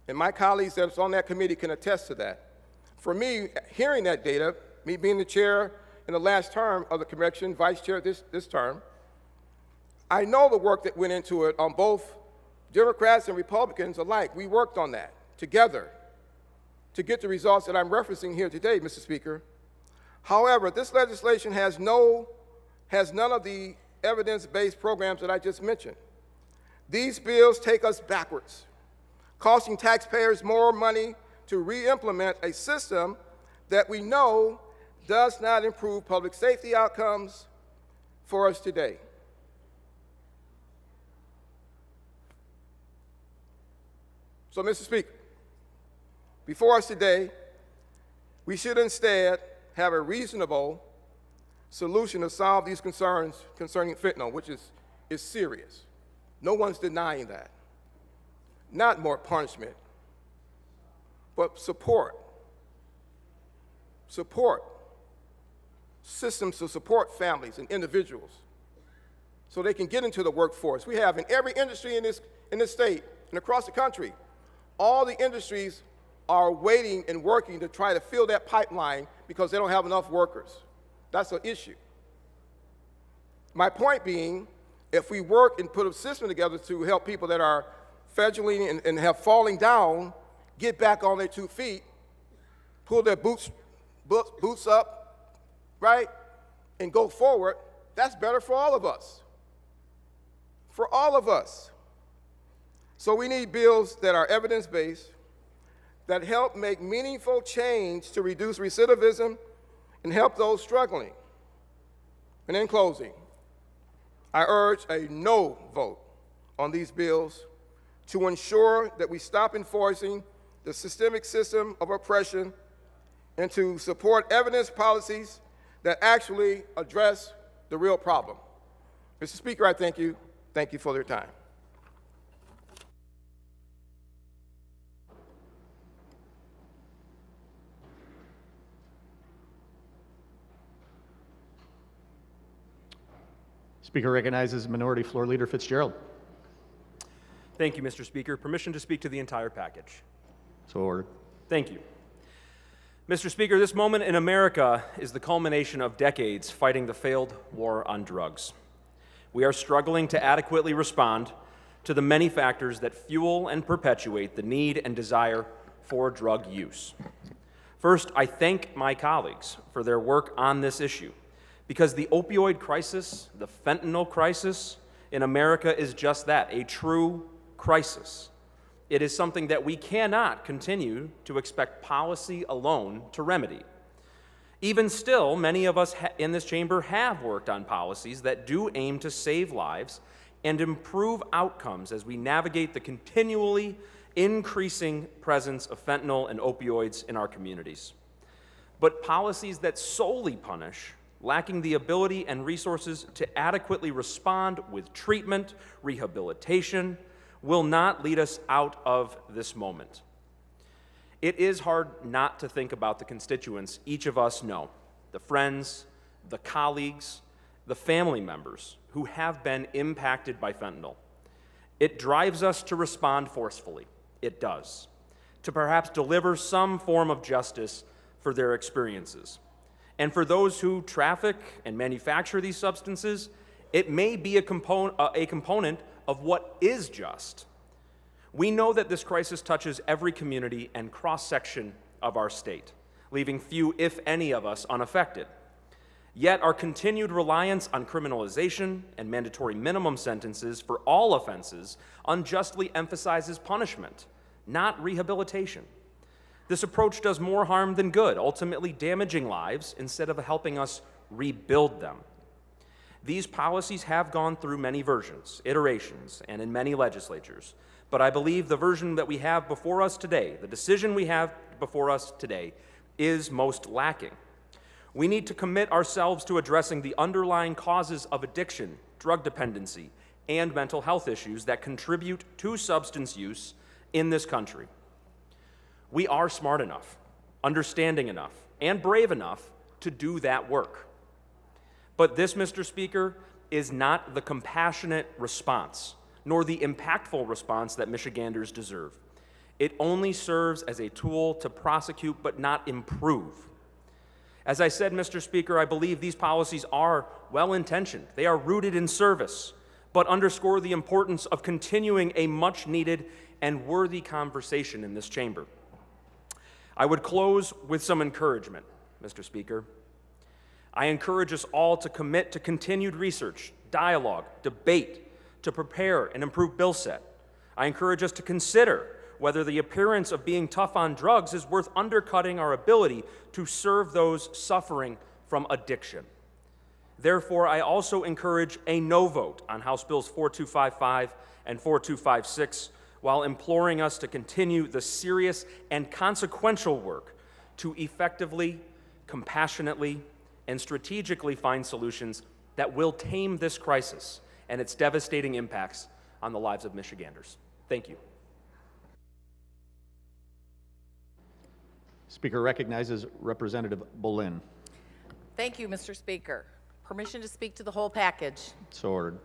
And my colleagues that's on that committee can attest to that. For me, hearing that data, me being the chair in the last term of the correction, vice chair this term, I know the work that went into it on both Democrats and Republicans alike. We worked on that together to get the results that I'm referencing here today, Mr. Speaker. However, this legislation has none of the evidence-based programs that I just mentioned. These bills take us backwards, costing taxpayers more money to re-implement a system that we know does not improve public safety outcomes for us today. So, Mr. Speaker, before us today, we should instead have a reasonable solution to solve these concerns concerning fentanyl, which is serious. No one's denying that. Not more punishment, but support. Support. Systems to support families and individuals so they can get into the workforce. We have in every industry in this state and across the country, all the industries are waiting and working to try to fill that pipeline because they don't have enough workers. That's an issue. My point being, if we work and put a system together to help people that are fledgling and have falling down get back on their 2 feet, pull their boots up, right, and go forward, that's better for all of us. For all of us. So we need bills that are evidence-based, that help make meaningful change to reduce recidivism and help those struggling. And in closing, I urge a no vote on these bills to ensure that we stop enforcing the systemic system of oppression and to support evidence policies that actually address the real problem. Mr. Speaker, I thank you. Thank you for your time. Speaker recognizes Minority Floor Leader Fitzgerald. Thank you, Mr. Speaker. Permission to speak to the entire package. So ordered. Thank you. Mr. Speaker, this moment in America is the culmination of decades fighting the failed war on drugs. We are struggling to adequately respond to the many factors that fuel and perpetuate the need and desire for drug use. First, I thank my colleagues for their work on this issue, because the opioid crisis, the fentanyl crisis in America is just that, a true crisis. It is something that we cannot continue to expect policy alone to remedy. Even still, many of us in this chamber have worked on policies that do aim to save lives and improve outcomes as we navigate the continually increasing presence of fentanyl and opioids in our communities. But policies that solely punish, lacking the ability and resources to adequately respond with treatment, rehabilitation, will not lead us out of this moment. It is hard not to think about the constituents each of us know, the friends, the colleagues, the family members who have been impacted by fentanyl. It drives us to respond forcefully. It does. To perhaps deliver some form of justice for their experiences. And for those who traffic and manufacture these substances, it may be a component of what is just. We know that this crisis touches every community and cross-section of our state, leaving few, if any, of us unaffected. Yet our continued reliance on criminalization and mandatory minimum sentences for all offenses unjustly emphasizes punishment, not rehabilitation. This approach does more harm than good, ultimately damaging lives instead of helping us rebuild them. These policies have gone through many versions, iterations, and in many legislatures. But I believe the version that we have before us today, the decision we have before us today, is most lacking. We need to commit ourselves to addressing the underlying causes of addiction, drug dependency, and mental health issues that contribute to substance use in this country. We are smart enough, understanding enough, and brave enough to do that work. But this, Mr. Speaker, is not the compassionate response, nor the impactful response that Michiganders deserve. It only serves as a tool to prosecute but not improve. As I said, Mr. Speaker, I believe these policies are well-intentioned. They are rooted in service, but underscore the importance of continuing a much-needed and worthy conversation in this chamber. I would close with some encouragement, Mr. Speaker. I encourage us all to commit to continued research, dialogue, debate, to prepare and improve bill set. I encourage us to consider whether the appearance of being tough on drugs is worth undercutting our ability to serve those suffering from addiction. Therefore, I also encourage a no vote on House Bills 4255 and 4256, while imploring us to continue the serious and consequential work to effectively, compassionately, and strategically find solutions that will tame this crisis and its devastating impacts on the lives of Michiganders. Thank you. Speaker recognizes Representative Boleyn. Thank you, Mr. Speaker. Permission to speak to the whole package. So ordered.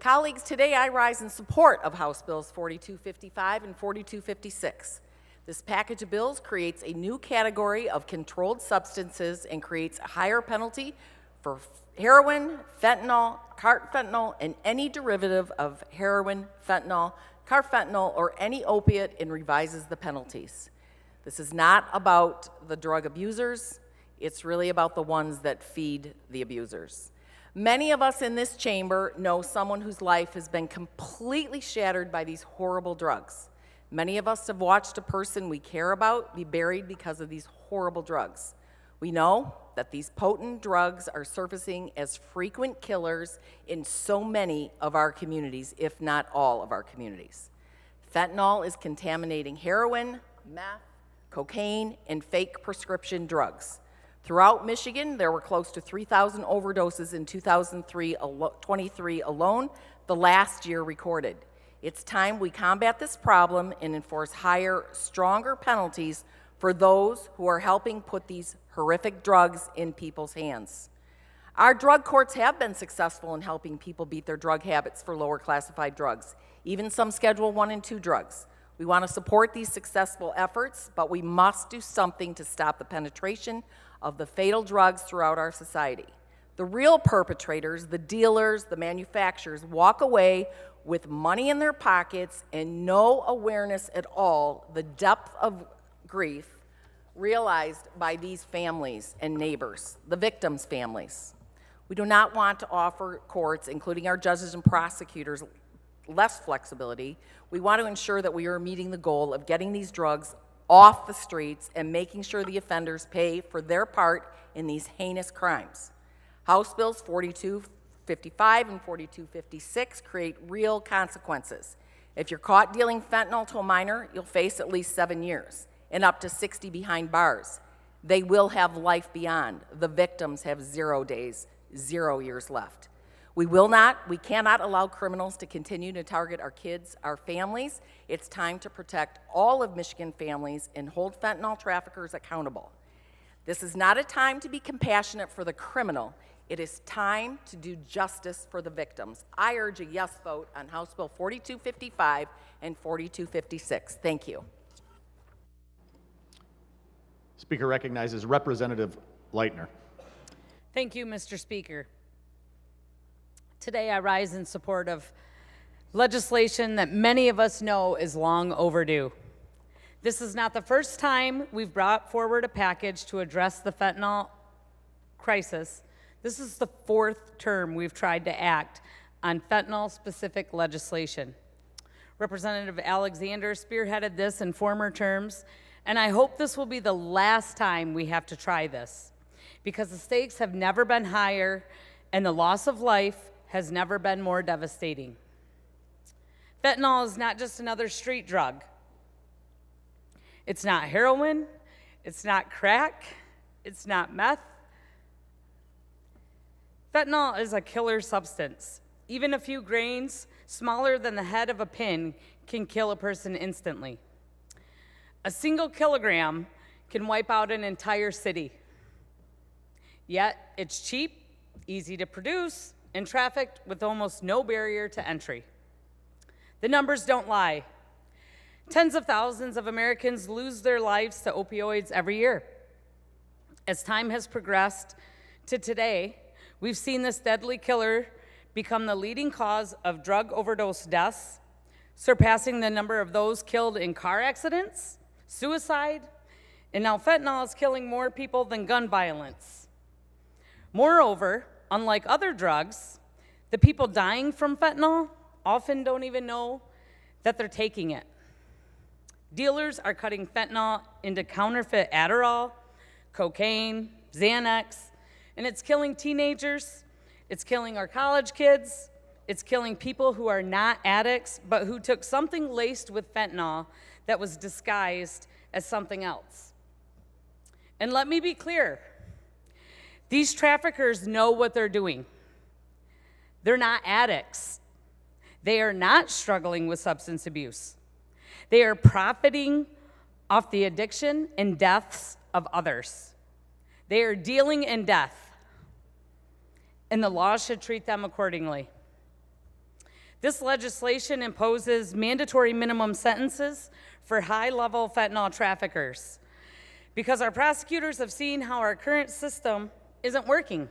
Colleagues, today I rise in support of House Bills 4255 and 4256. This package of bills creates a new category of controlled substances and creates a higher penalty for heroin, fentanyl, carfentanil, and any derivative of heroin, fentanyl, carfentanil, or any opiate, and revises the penalties. This is not about the drug abusers. It's really about the ones that feed the abusers. Many of us in this chamber know someone whose life has been completely shattered by these horrible drugs. Many of us have watched a person we care about be buried because of these horrible drugs. We know that these potent drugs are surfacing as frequent killers in so many of our communities, if not all of our communities. Fentanyl is contaminating heroin, meth, cocaine, and fake prescription drugs. Throughout Michigan, there were close to 3,000 overdoses in 2023 alone, the last year recorded. It's time we combat this problem and enforce higher, stronger penalties for those who are helping put these horrific drugs in people's hands. Our drug courts have been successful in helping people beat their drug habits for lower classified drugs, even some Schedule 1 and 2 drugs. We want to support these successful efforts, but we must do something to stop the penetration of the fatal drugs throughout our society. The real perpetrators, the dealers, the manufacturers, walk away with money in their pockets and no awareness at all the depth of grief realized by these families and neighbors, the victims' families. We do not want to offer courts, including our judges and prosecutors, less flexibility. We want to ensure that we are meeting the goal of getting these drugs off the streets and making sure the offenders pay for their part in these heinous crimes. House Bills 4255 and 4256 create real consequences. If you're caught dealing fentanyl to a minor, you'll face at least 7 years and up to 60 behind bars. They will have life beyond. The victims have 0 days, 0 years left. We cannot allow criminals to continue to target our kids, our families. It's time to protect all of Michigan families and hold fentanyl traffickers accountable. This is not a time to be compassionate for the criminal. It is time to do justice for the victims. I urge a yes vote on House Bill 4255 and 4256. Thank you. Speaker recognizes Representative Leitner. Thank you, Mr. Speaker. Today I rise in support of legislation that many of us know is long overdue. This is not the first time we've brought forward a package to address the fentanyl crisis. This is the 4th term we've tried to act on fentanyl-specific legislation. Representative Alexander spearheaded this in former terms, and I hope this will be the last time we have to try this, because the stakes have never been higher and the loss of life has never been more devastating. Fentanyl is not just another street drug. It's not heroin, it's not crack, it's not meth. Fentanyl is a killer substance. Even a few grains, smaller than the head of a pin, can kill a person instantly. A single kilogram can wipe out an entire city. Yet it's cheap, easy to produce, and trafficked with almost no barrier to entry. The numbers don't lie. Tens of thousands of Americans lose their lives to opioids every year. As time has progressed to today, we've seen this deadly killer become the leading cause of drug overdose deaths, surpassing the number of those killed in car accidents, suicide, and now fentanyl is killing more people than gun violence. Moreover, unlike other drugs, the people dying from fentanyl often don't even know that they're taking it. Dealers are cutting fentanyl into counterfeit Adderall, cocaine, Xanax, and it's killing teenagers, it's killing our college kids, it's killing people who are not addicts, but who took something laced with fentanyl that was disguised as something else. And let me be clear, these traffickers know what they're doing. They're not addicts. They are not struggling with substance abuse. They are profiting off the addiction and deaths of others. They are dealing in death, and the law should treat them accordingly. This legislation imposes mandatory minimum sentences for high-level fentanyl traffickers because our prosecutors have seen how our current system isn't working.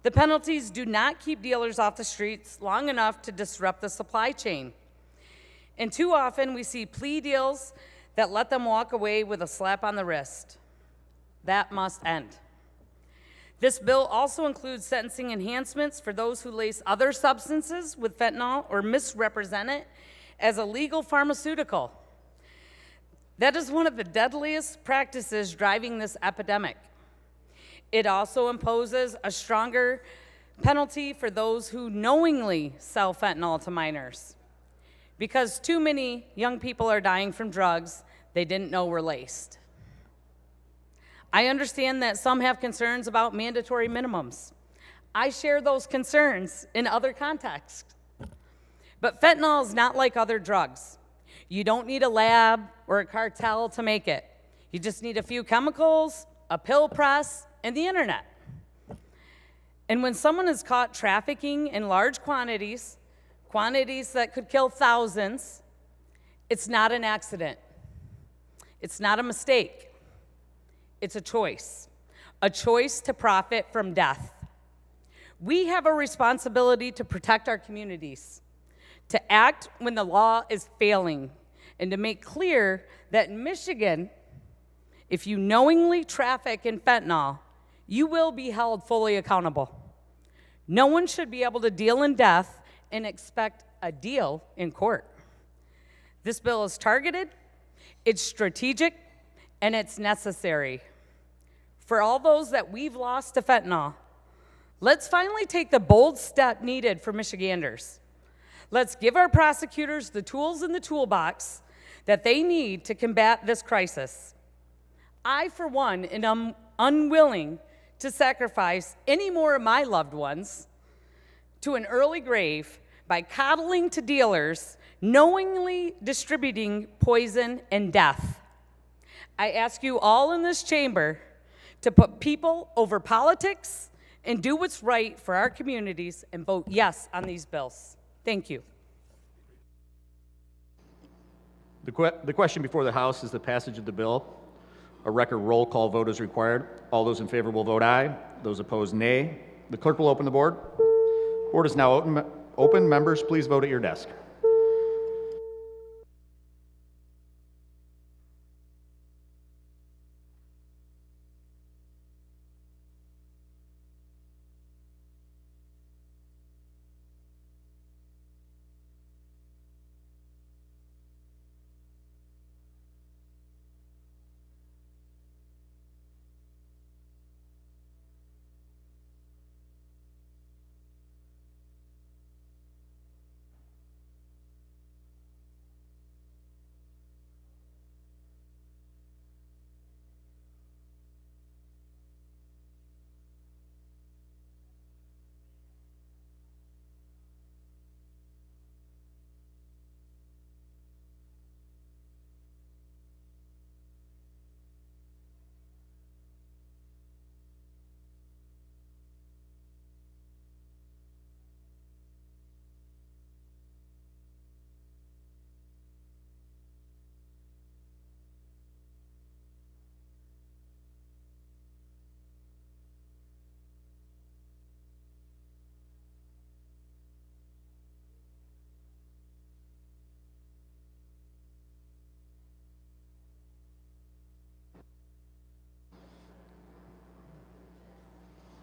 The penalties do not keep dealers off the streets long enough to disrupt the supply chain. And too often we see plea deals that let them walk away with a slap on the wrist. That must end. This bill also includes sentencing enhancements for those who lace other substances with fentanyl or misrepresent it as a legal pharmaceutical. That is one of the deadliest practices driving this epidemic. It also imposes a stronger penalty for those who knowingly sell fentanyl to minors, because too many young people are dying from drugs they didn't know were laced. I understand that some have concerns about mandatory minimums. I share those concerns in other contexts. But fentanyl is not like other drugs. You don't need a lab or a cartel to make it. You just need a few chemicals, a pill press, and the internet. And when someone is caught trafficking in large quantities that could kill thousands, it's not an accident. It's not a mistake. It's a choice to profit from death. We have a responsibility to protect our communities, to act when the law is failing, and to make clear that in Michigan, if you knowingly traffic in fentanyl, you will be held fully accountable. No one should be able to deal in death and expect a deal in court. This bill is targeted, it's strategic, and it's necessary. For all those that we've lost to fentanyl, let's finally take the bold step needed for Michiganders. Let's give our prosecutors the tools in the toolbox that they need to combat this crisis. I, for one, am unwilling to sacrifice any more of my loved ones to an early grave by coddling to dealers, knowingly distributing poison and death. I ask you all in this chamber to put people over politics and do what's right for our communities and vote yes on these bills. Thank you. The question before the House is the passage of the bill. A record roll call vote is required. All those in favor will vote aye. Those opposed, nay. The clerk will open the board. Board is now open. Members, please vote at your desk.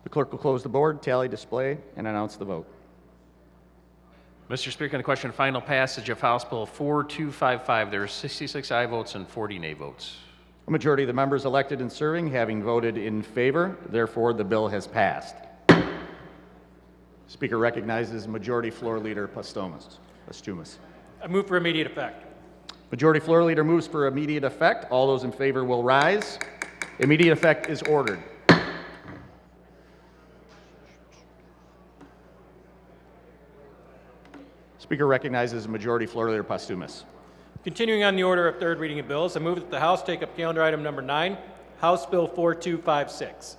The clerk will close the board, tally, display, and announce the vote. Mr. Speaker, on the question of final passage of House Bill 4255, there are 66 aye votes and 40 nay votes. A majority of the members elected and serving having voted in favor, therefore the bill has passed. Speaker recognizes Majority Floor Leader Pastumas. I move for immediate effect. Majority Floor Leader moves for immediate effect. All those in favor will rise. Immediate effect is ordered. Speaker recognizes Majority Floor Leader Pastumas. Continuing on the order of third reading of bills, I move that the House take up calendar item number 9, House Bill 4256.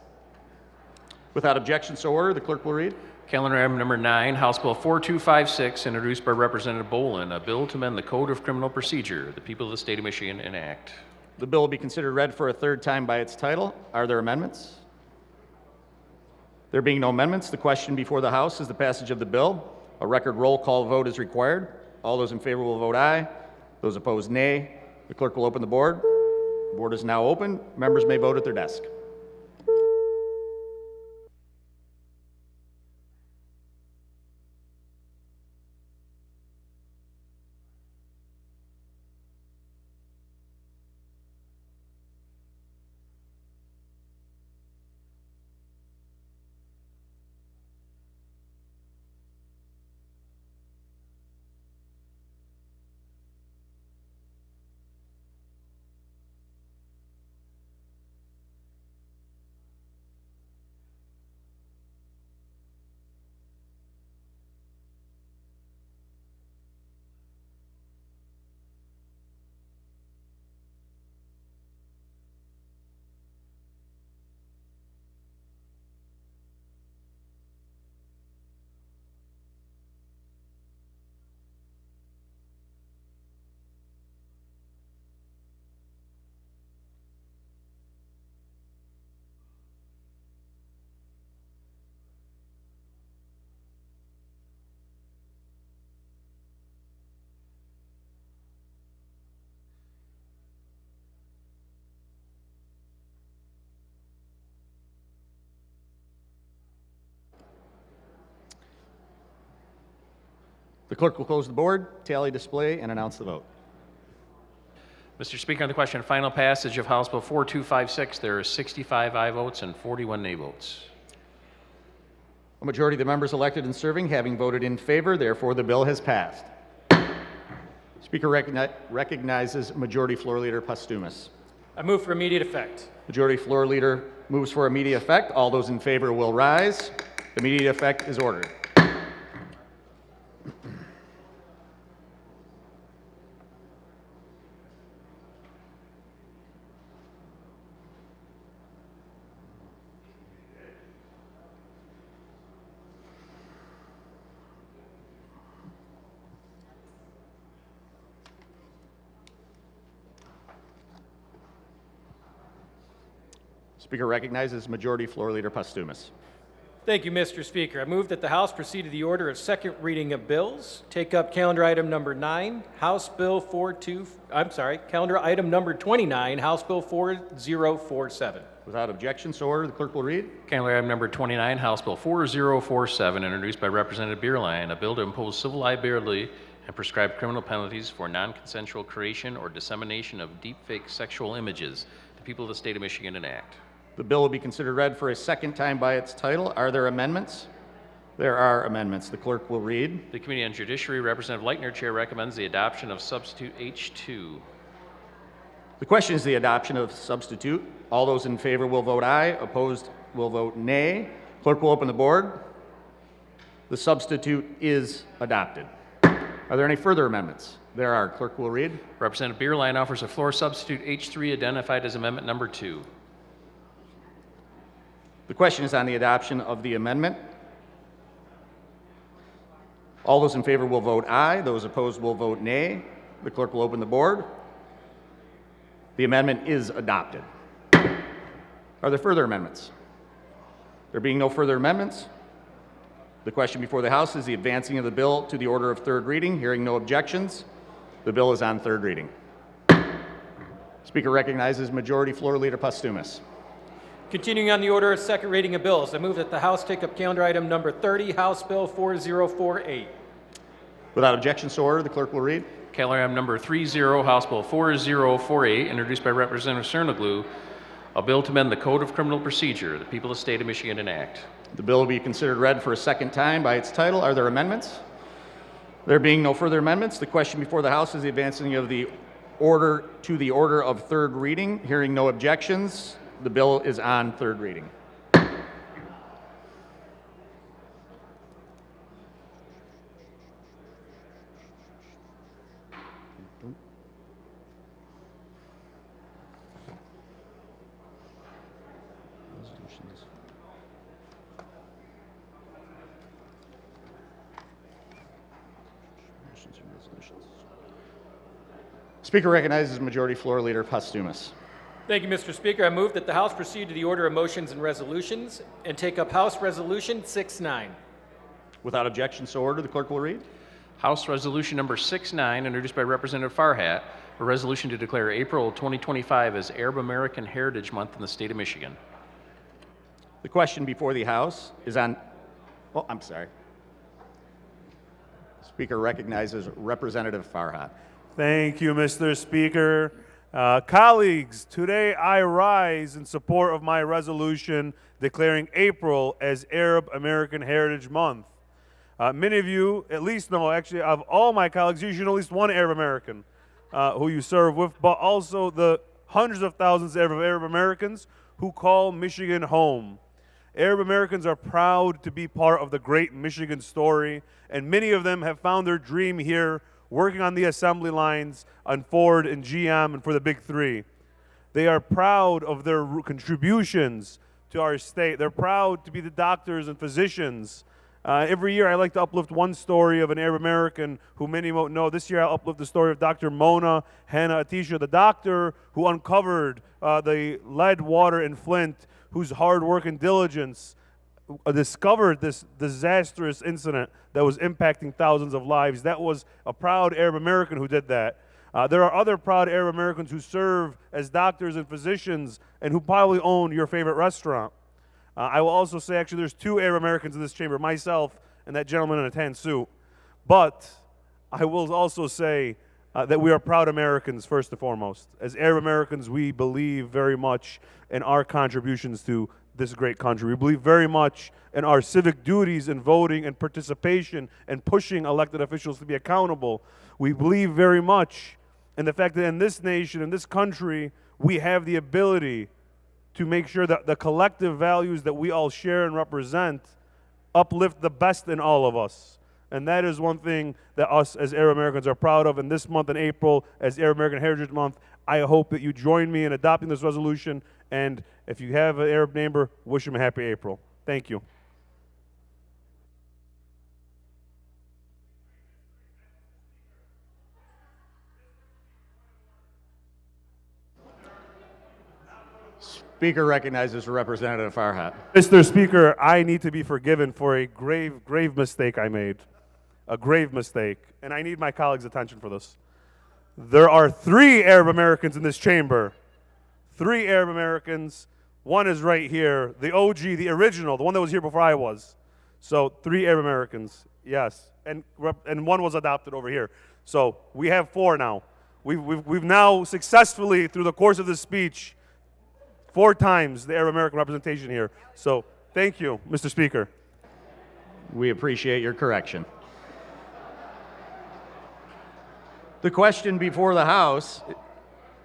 Without objection, so ordered. The clerk will read. Calendar item number 9, House Bill 4256, introduced by Representative Bolin, a bill to amend the Code of Criminal Procedure. The people of the state of Michigan enact. The bill will be considered read for a third time by its title. Are there amendments? There being no amendments, the question before the House is the passage of the bill. A record roll call vote is required. All those in favor will vote aye. Those opposed, nay. The clerk will open the board. The board is now open. Members may vote at their desk. The clerk will close the board, tally display, and announce the vote. Mr. Speaker, on the question of final passage of House Bill 4256, there are 65 aye votes and 41 nay votes. A majority of the members elected and serving having voted in favor, therefore the bill has passed. Speaker recognizes Majority Floor Leader Postumus. I move for immediate effect. Majority Floor Leader moves for immediate effect. All those in favor will rise. Immediate effect is ordered. Speaker recognizes Majority Floor Leader Postumus. Thank you, Mr. Speaker. I move that the House proceed to the order of second reading of bills. Take up calendar item number 9, calendar item number 29, House Bill 4047. Without objection, so ordered. The clerk will read. Calendar item number 29, House Bill 4047, introduced by Representative Bierlein, a bill to impose civil liability and prescribe criminal penalties for non-consensual creation or dissemination of deepfake sexual images. The people of the state of Michigan enact. The bill will be considered read for a second time by its title. Are there amendments? There are amendments. The clerk will read. The Committee on Judiciary, Representative Leitner, Chair, recommends the adoption of substitute H2. The question is the adoption of substitute. All those in favor will vote aye. Opposed will vote nay. Clerk will open the board. The substitute is adopted. Are there any further amendments? There are. Clerk will read. Representative Bierlein offers a floor substitute H3 identified as amendment number 2. The question is on the adoption of the amendment. All those in favor will vote aye. Those opposed will vote nay. The clerk will open the board. The amendment is adopted. Are there further amendments? There being no further amendments, the question before the House is the advancing of the bill to the order of third reading. Hearing no objections, the bill is on third reading. Speaker recognizes Majority Floor Leader Postumus. Continuing on the order of second reading of bills, I move that the House take up calendar item number 30, House Bill 4048. Without objection, so ordered. The clerk will read. Calendar item number 30, House Bill 4048, introduced by Representative Cernoglu, a bill to amend the Code of Criminal Procedure. The people of the state of Michigan enact. The bill will be considered read for a second time by its title. Are there amendments? There being no further amendments, the question before the House is the advancing of the order to the order of third reading. Hearing no objections, the bill is on third reading. resolutions. Speaker recognizes Majority Floor Leader Postumus. Thank you, Mr. Speaker. I move that the House proceed to the order of motions and resolutions and take up House Resolution 6-9. Without objection, so ordered. The clerk will read. House Resolution number 6-9, introduced by Representative Farhat, a resolution to declare April 2025 as Arab American Heritage Month in the state of Michigan. The question before the House is on, oh, I'm sorry. Speaker recognizes Representative Farhat. Thank you, Mr. Speaker. Colleagues, today I rise in support of my resolution declaring April as Arab American Heritage Month. Many of you at least know, actually, of all my colleagues, you should know at least one Arab American who you serve with, but also the hundreds of thousands of Arab Americans who call Michigan home. Arab Americans are proud to be part of the great Michigan story, and many of them have found their dream here working on the assembly lines on Ford and GM and for the Big Three. They are proud of their contributions to our state. They're proud to be the doctors and physicians. Every year I like to uplift one story of an Arab American who many won't know. This year I'll uplift the story of Dr. Mona Hanna Atisha, the doctor who uncovered the lead water in Flint, whose hard work and diligence discovered this disastrous incident that was impacting thousands of lives. That was a proud Arab American who did that. There are other proud Arab Americans who serve as doctors and physicians and who probably own your favorite restaurant. I will also say, actually, there's two Arab Americans in this chamber, myself and that gentleman in a tan suit. But I will also say that we are proud Americans, first and foremost. As Arab Americans, we believe very much in our contributions to this great country. We believe very much in our civic duties in voting and participation and pushing elected officials to be accountable. We believe very much in the fact that in this nation, in this country, we have the ability to make sure that the collective values that we all share and represent uplift the best in all of us. And that is one thing that us as Arab Americans are proud of. And this month in April, as Arab American Heritage Month, I hope that you join me in adopting this resolution. And if you have an Arab neighbor, wish him a happy April. Thank you. Speaker recognizes Representative Farhat. Mr. Speaker, I need to be forgiven for a grave mistake I made. A grave mistake. And I need my colleagues' attention for this. There are 3 Arab Americans in this chamber. 3 Arab Americans. One is right here. The OG, the original, the one that was here before I was. So 3 Arab Americans, yes. And one was adopted over here. So we have 4 now. We've now successfully, through the course of this speech, 4 times the Arab American representation here. So thank you, Mr. Speaker. We appreciate your correction. The question before the House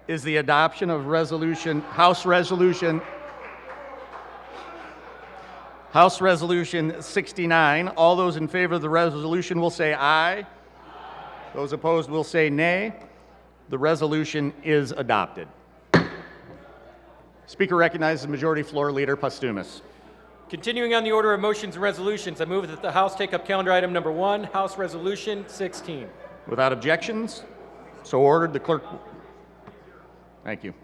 is the adoption of House Resolution 69. All those in favor of the resolution will say aye. Those opposed will say nay. The resolution is adopted. Speaker recognizes Majority Floor Leader Postumus. Continuing on the order of motions and resolutions, I move that the House take up calendar item number 1, House Resolution 16. Without objections, so ordered. The clerk. Thank you.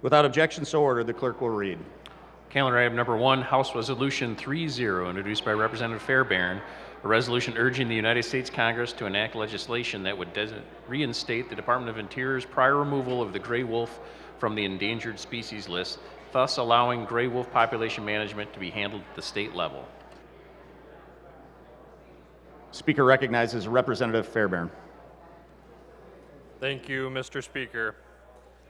Without objection, so ordered. The clerk will read. Calendar item number 1, House Resolution 30, introduced by Representative Fairbairn, a resolution urging the United States Congress to enact legislation that would reinstate the Department of Interior's prior removal of the gray wolf from the endangered species list, thus allowing gray wolf population management to be handled at the state level. Speaker recognizes Representative Fairbairn. Thank you, Mr. Speaker.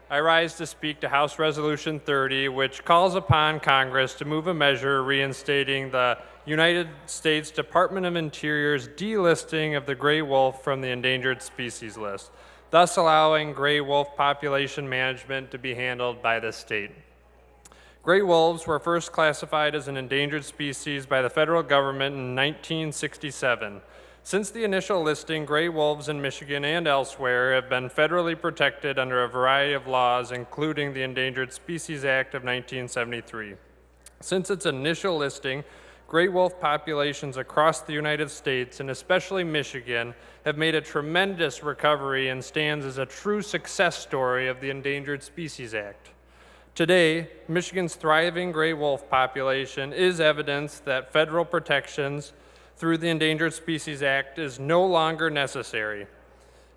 I rise to speak to House Resolution 30, which calls upon Congress to move a measure reinstating the United States Department of Interior's delisting of the gray wolf from the endangered species list, thus allowing gray wolf population management to be handled by the state. Gray wolves were first classified as an endangered species by the federal government in 1967. Since the initial listing, gray wolves in Michigan and elsewhere have been federally protected under a variety of laws, including the Endangered Species Act of 1973. Since its initial listing, gray wolf populations across the United States, and especially Michigan, have made a tremendous recovery and stands as a true success story of the Endangered Species Act. Today, Michigan's thriving gray wolf population is evidence that federal protections through the Endangered Species Act is no longer necessary.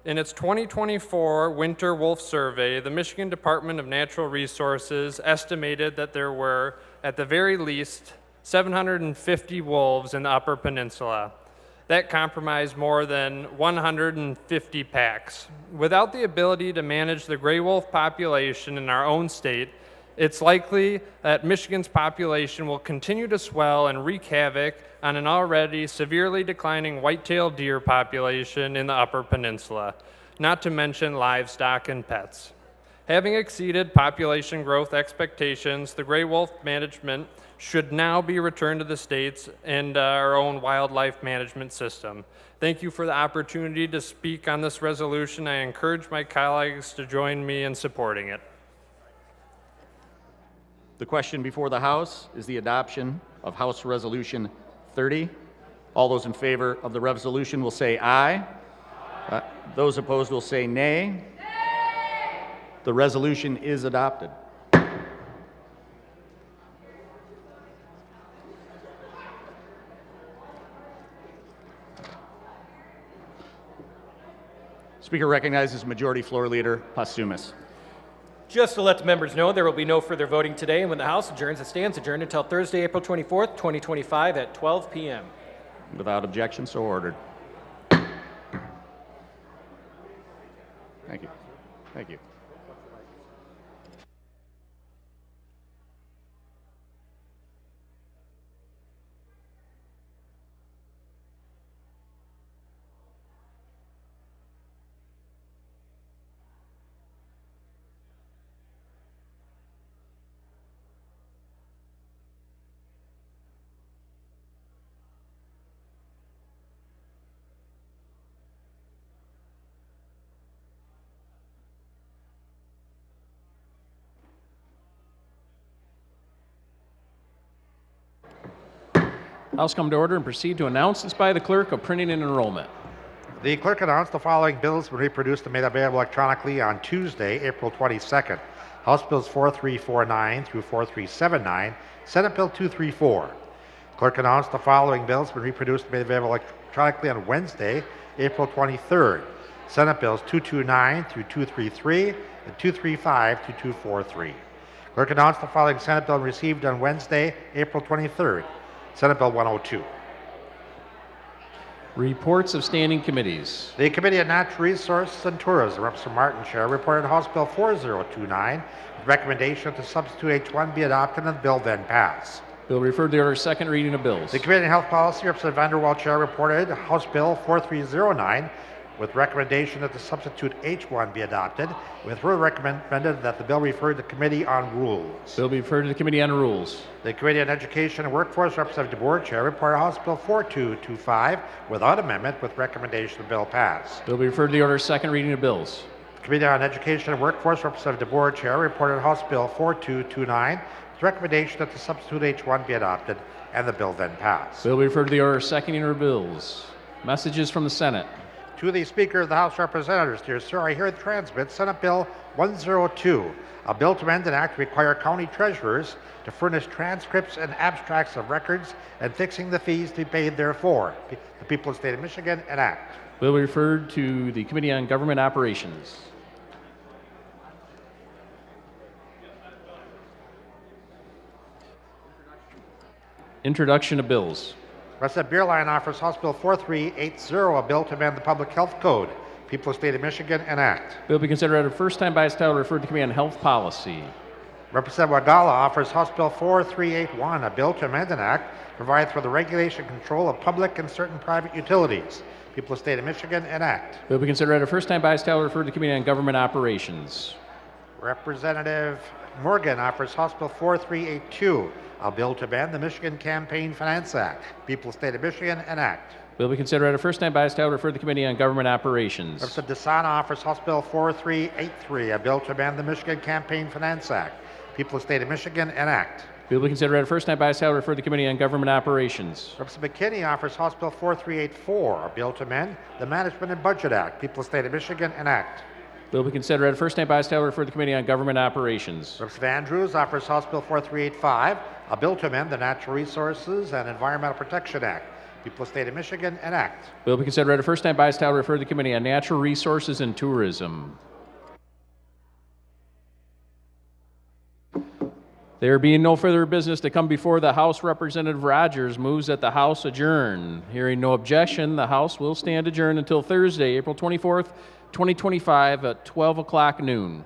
In its 2024 Winter Wolf Survey, the Michigan Department of Natural Resources estimated that there were, at the very least, 750 wolves in the Upper Peninsula. That comprised more than 150 packs. Without the ability to manage the gray wolf population in our own state, it's likely that Michigan's population will continue to swell and wreak havoc on an already severely declining white-tailed deer population in the Upper Peninsula, not to mention livestock and pets. Having exceeded population growth expectations, the gray wolf management should now be returned to the states and our own wildlife management system. Thank you for the opportunity to speak on this resolution. I encourage my colleagues to join me in supporting it. The question before the House is the adoption of House Resolution 30. All those in favor of the resolution will say aye. Those opposed will say nay. The resolution is adopted. Speaker recognizes Majority Floor Leader Posthumus. Just to let the members know, there will be no further voting today, and when the House adjourns, it stands adjourned until Thursday, April 24th, 2025 at 12 p.m. Without objection, so ordered. Thank you. Thank you. House come to order and proceed to announce this by the clerk of printing and enrollment. The clerk announced the following bills were reproduced and made available electronically on Tuesday, April 22nd. House Bills 4349 through 4379, Senate Bill 234. Clerk announced the following bills were reproduced and made available electronically on Wednesday, April 23rd. Senate Bills 229 through 233 and 235 to 243. Clerk announced the following Senate bill received on Wednesday, April 23rd. Senate Bill 102. Reports of standing committees. The Committee on Natural Resources and Tourism, Representative Martin Chair, reported House Bill 4029 with recommendation that the substitute H1 be adopted and the bill then pass. Bill referred to the order second reading of bills. The Committee on Health Policy, Representative Vanderwall Chair, reported House Bill 4309 with recommendation that the substitute H1 be adopted, with further recommended that the bill referred to the Committee on Rules. Bill be referred to the Committee on Rules. The Committee on Education and Workforce, Representative DeBoer, Chair, reported House Bill 4225 without amendment, with recommendation the bill pass. Bill be referred to the order second reading of bills. The Committee on Education and Workforce, Representative DeBoer, Chair, reported House Bill 4229 with recommendation that the substitute H1 be adopted and the bill then pass. Bill be referred to the order second reading of bills. Messages from the Senate. To the Speaker of the House of Representatives, dear sir, I hereby transmit Senate Bill 102, a bill to amend an act to require county treasurers to furnish transcripts and abstracts of records and fixing the fees to be paid therefor. The people of the state of Michigan enact. Bill be referred to the Committee on Government Operations. Introduction of bills. Representative Beerline offers House Bill 4380, a bill to amend the Public Health Code. People of the state of Michigan enact. Bill be considered at a first time by its title, referred to Committee on Health Policy. Representative Wagala offers House Bill 4381, a bill to amend an act to provide for the regulation and control of public and certain private utilities. People of the state of Michigan enact. Bill be considered at a first time by its title, referred to Committee on Government Operations. Representative Morgan offers House Bill 4382, a bill to amend the Michigan Campaign Finance Act. People of the state of Michigan enact. Bill be considered at a first time by its title, referred to the Committee on Government Operations. Representative DeSana offers House Bill 4383, a bill to amend the Michigan Campaign Finance Act. People of the state of Michigan enact. Bill will be considered read first night by title, referred to the Committee on Government Operations. Representative McKinney offers House Bill 4384, a bill to amend the Management and Budget Act. People of the State of Michigan enact. Bill will be considered read first night by title, referred to the Committee on Government Operations. Representative Andrews offers House Bill 4385, a bill to amend the Natural Resources and Environmental Protection Act. People of the State of Michigan enact. Bill will be considered read first night by title, referred to the Committee on Natural Resources and Tourism. There being no further business to come before the House, Representative Rogers moves that the House adjourn. Hearing no objection, the House will stand adjourned until Thursday, April 24th, 2025 at 12 o'clock noon.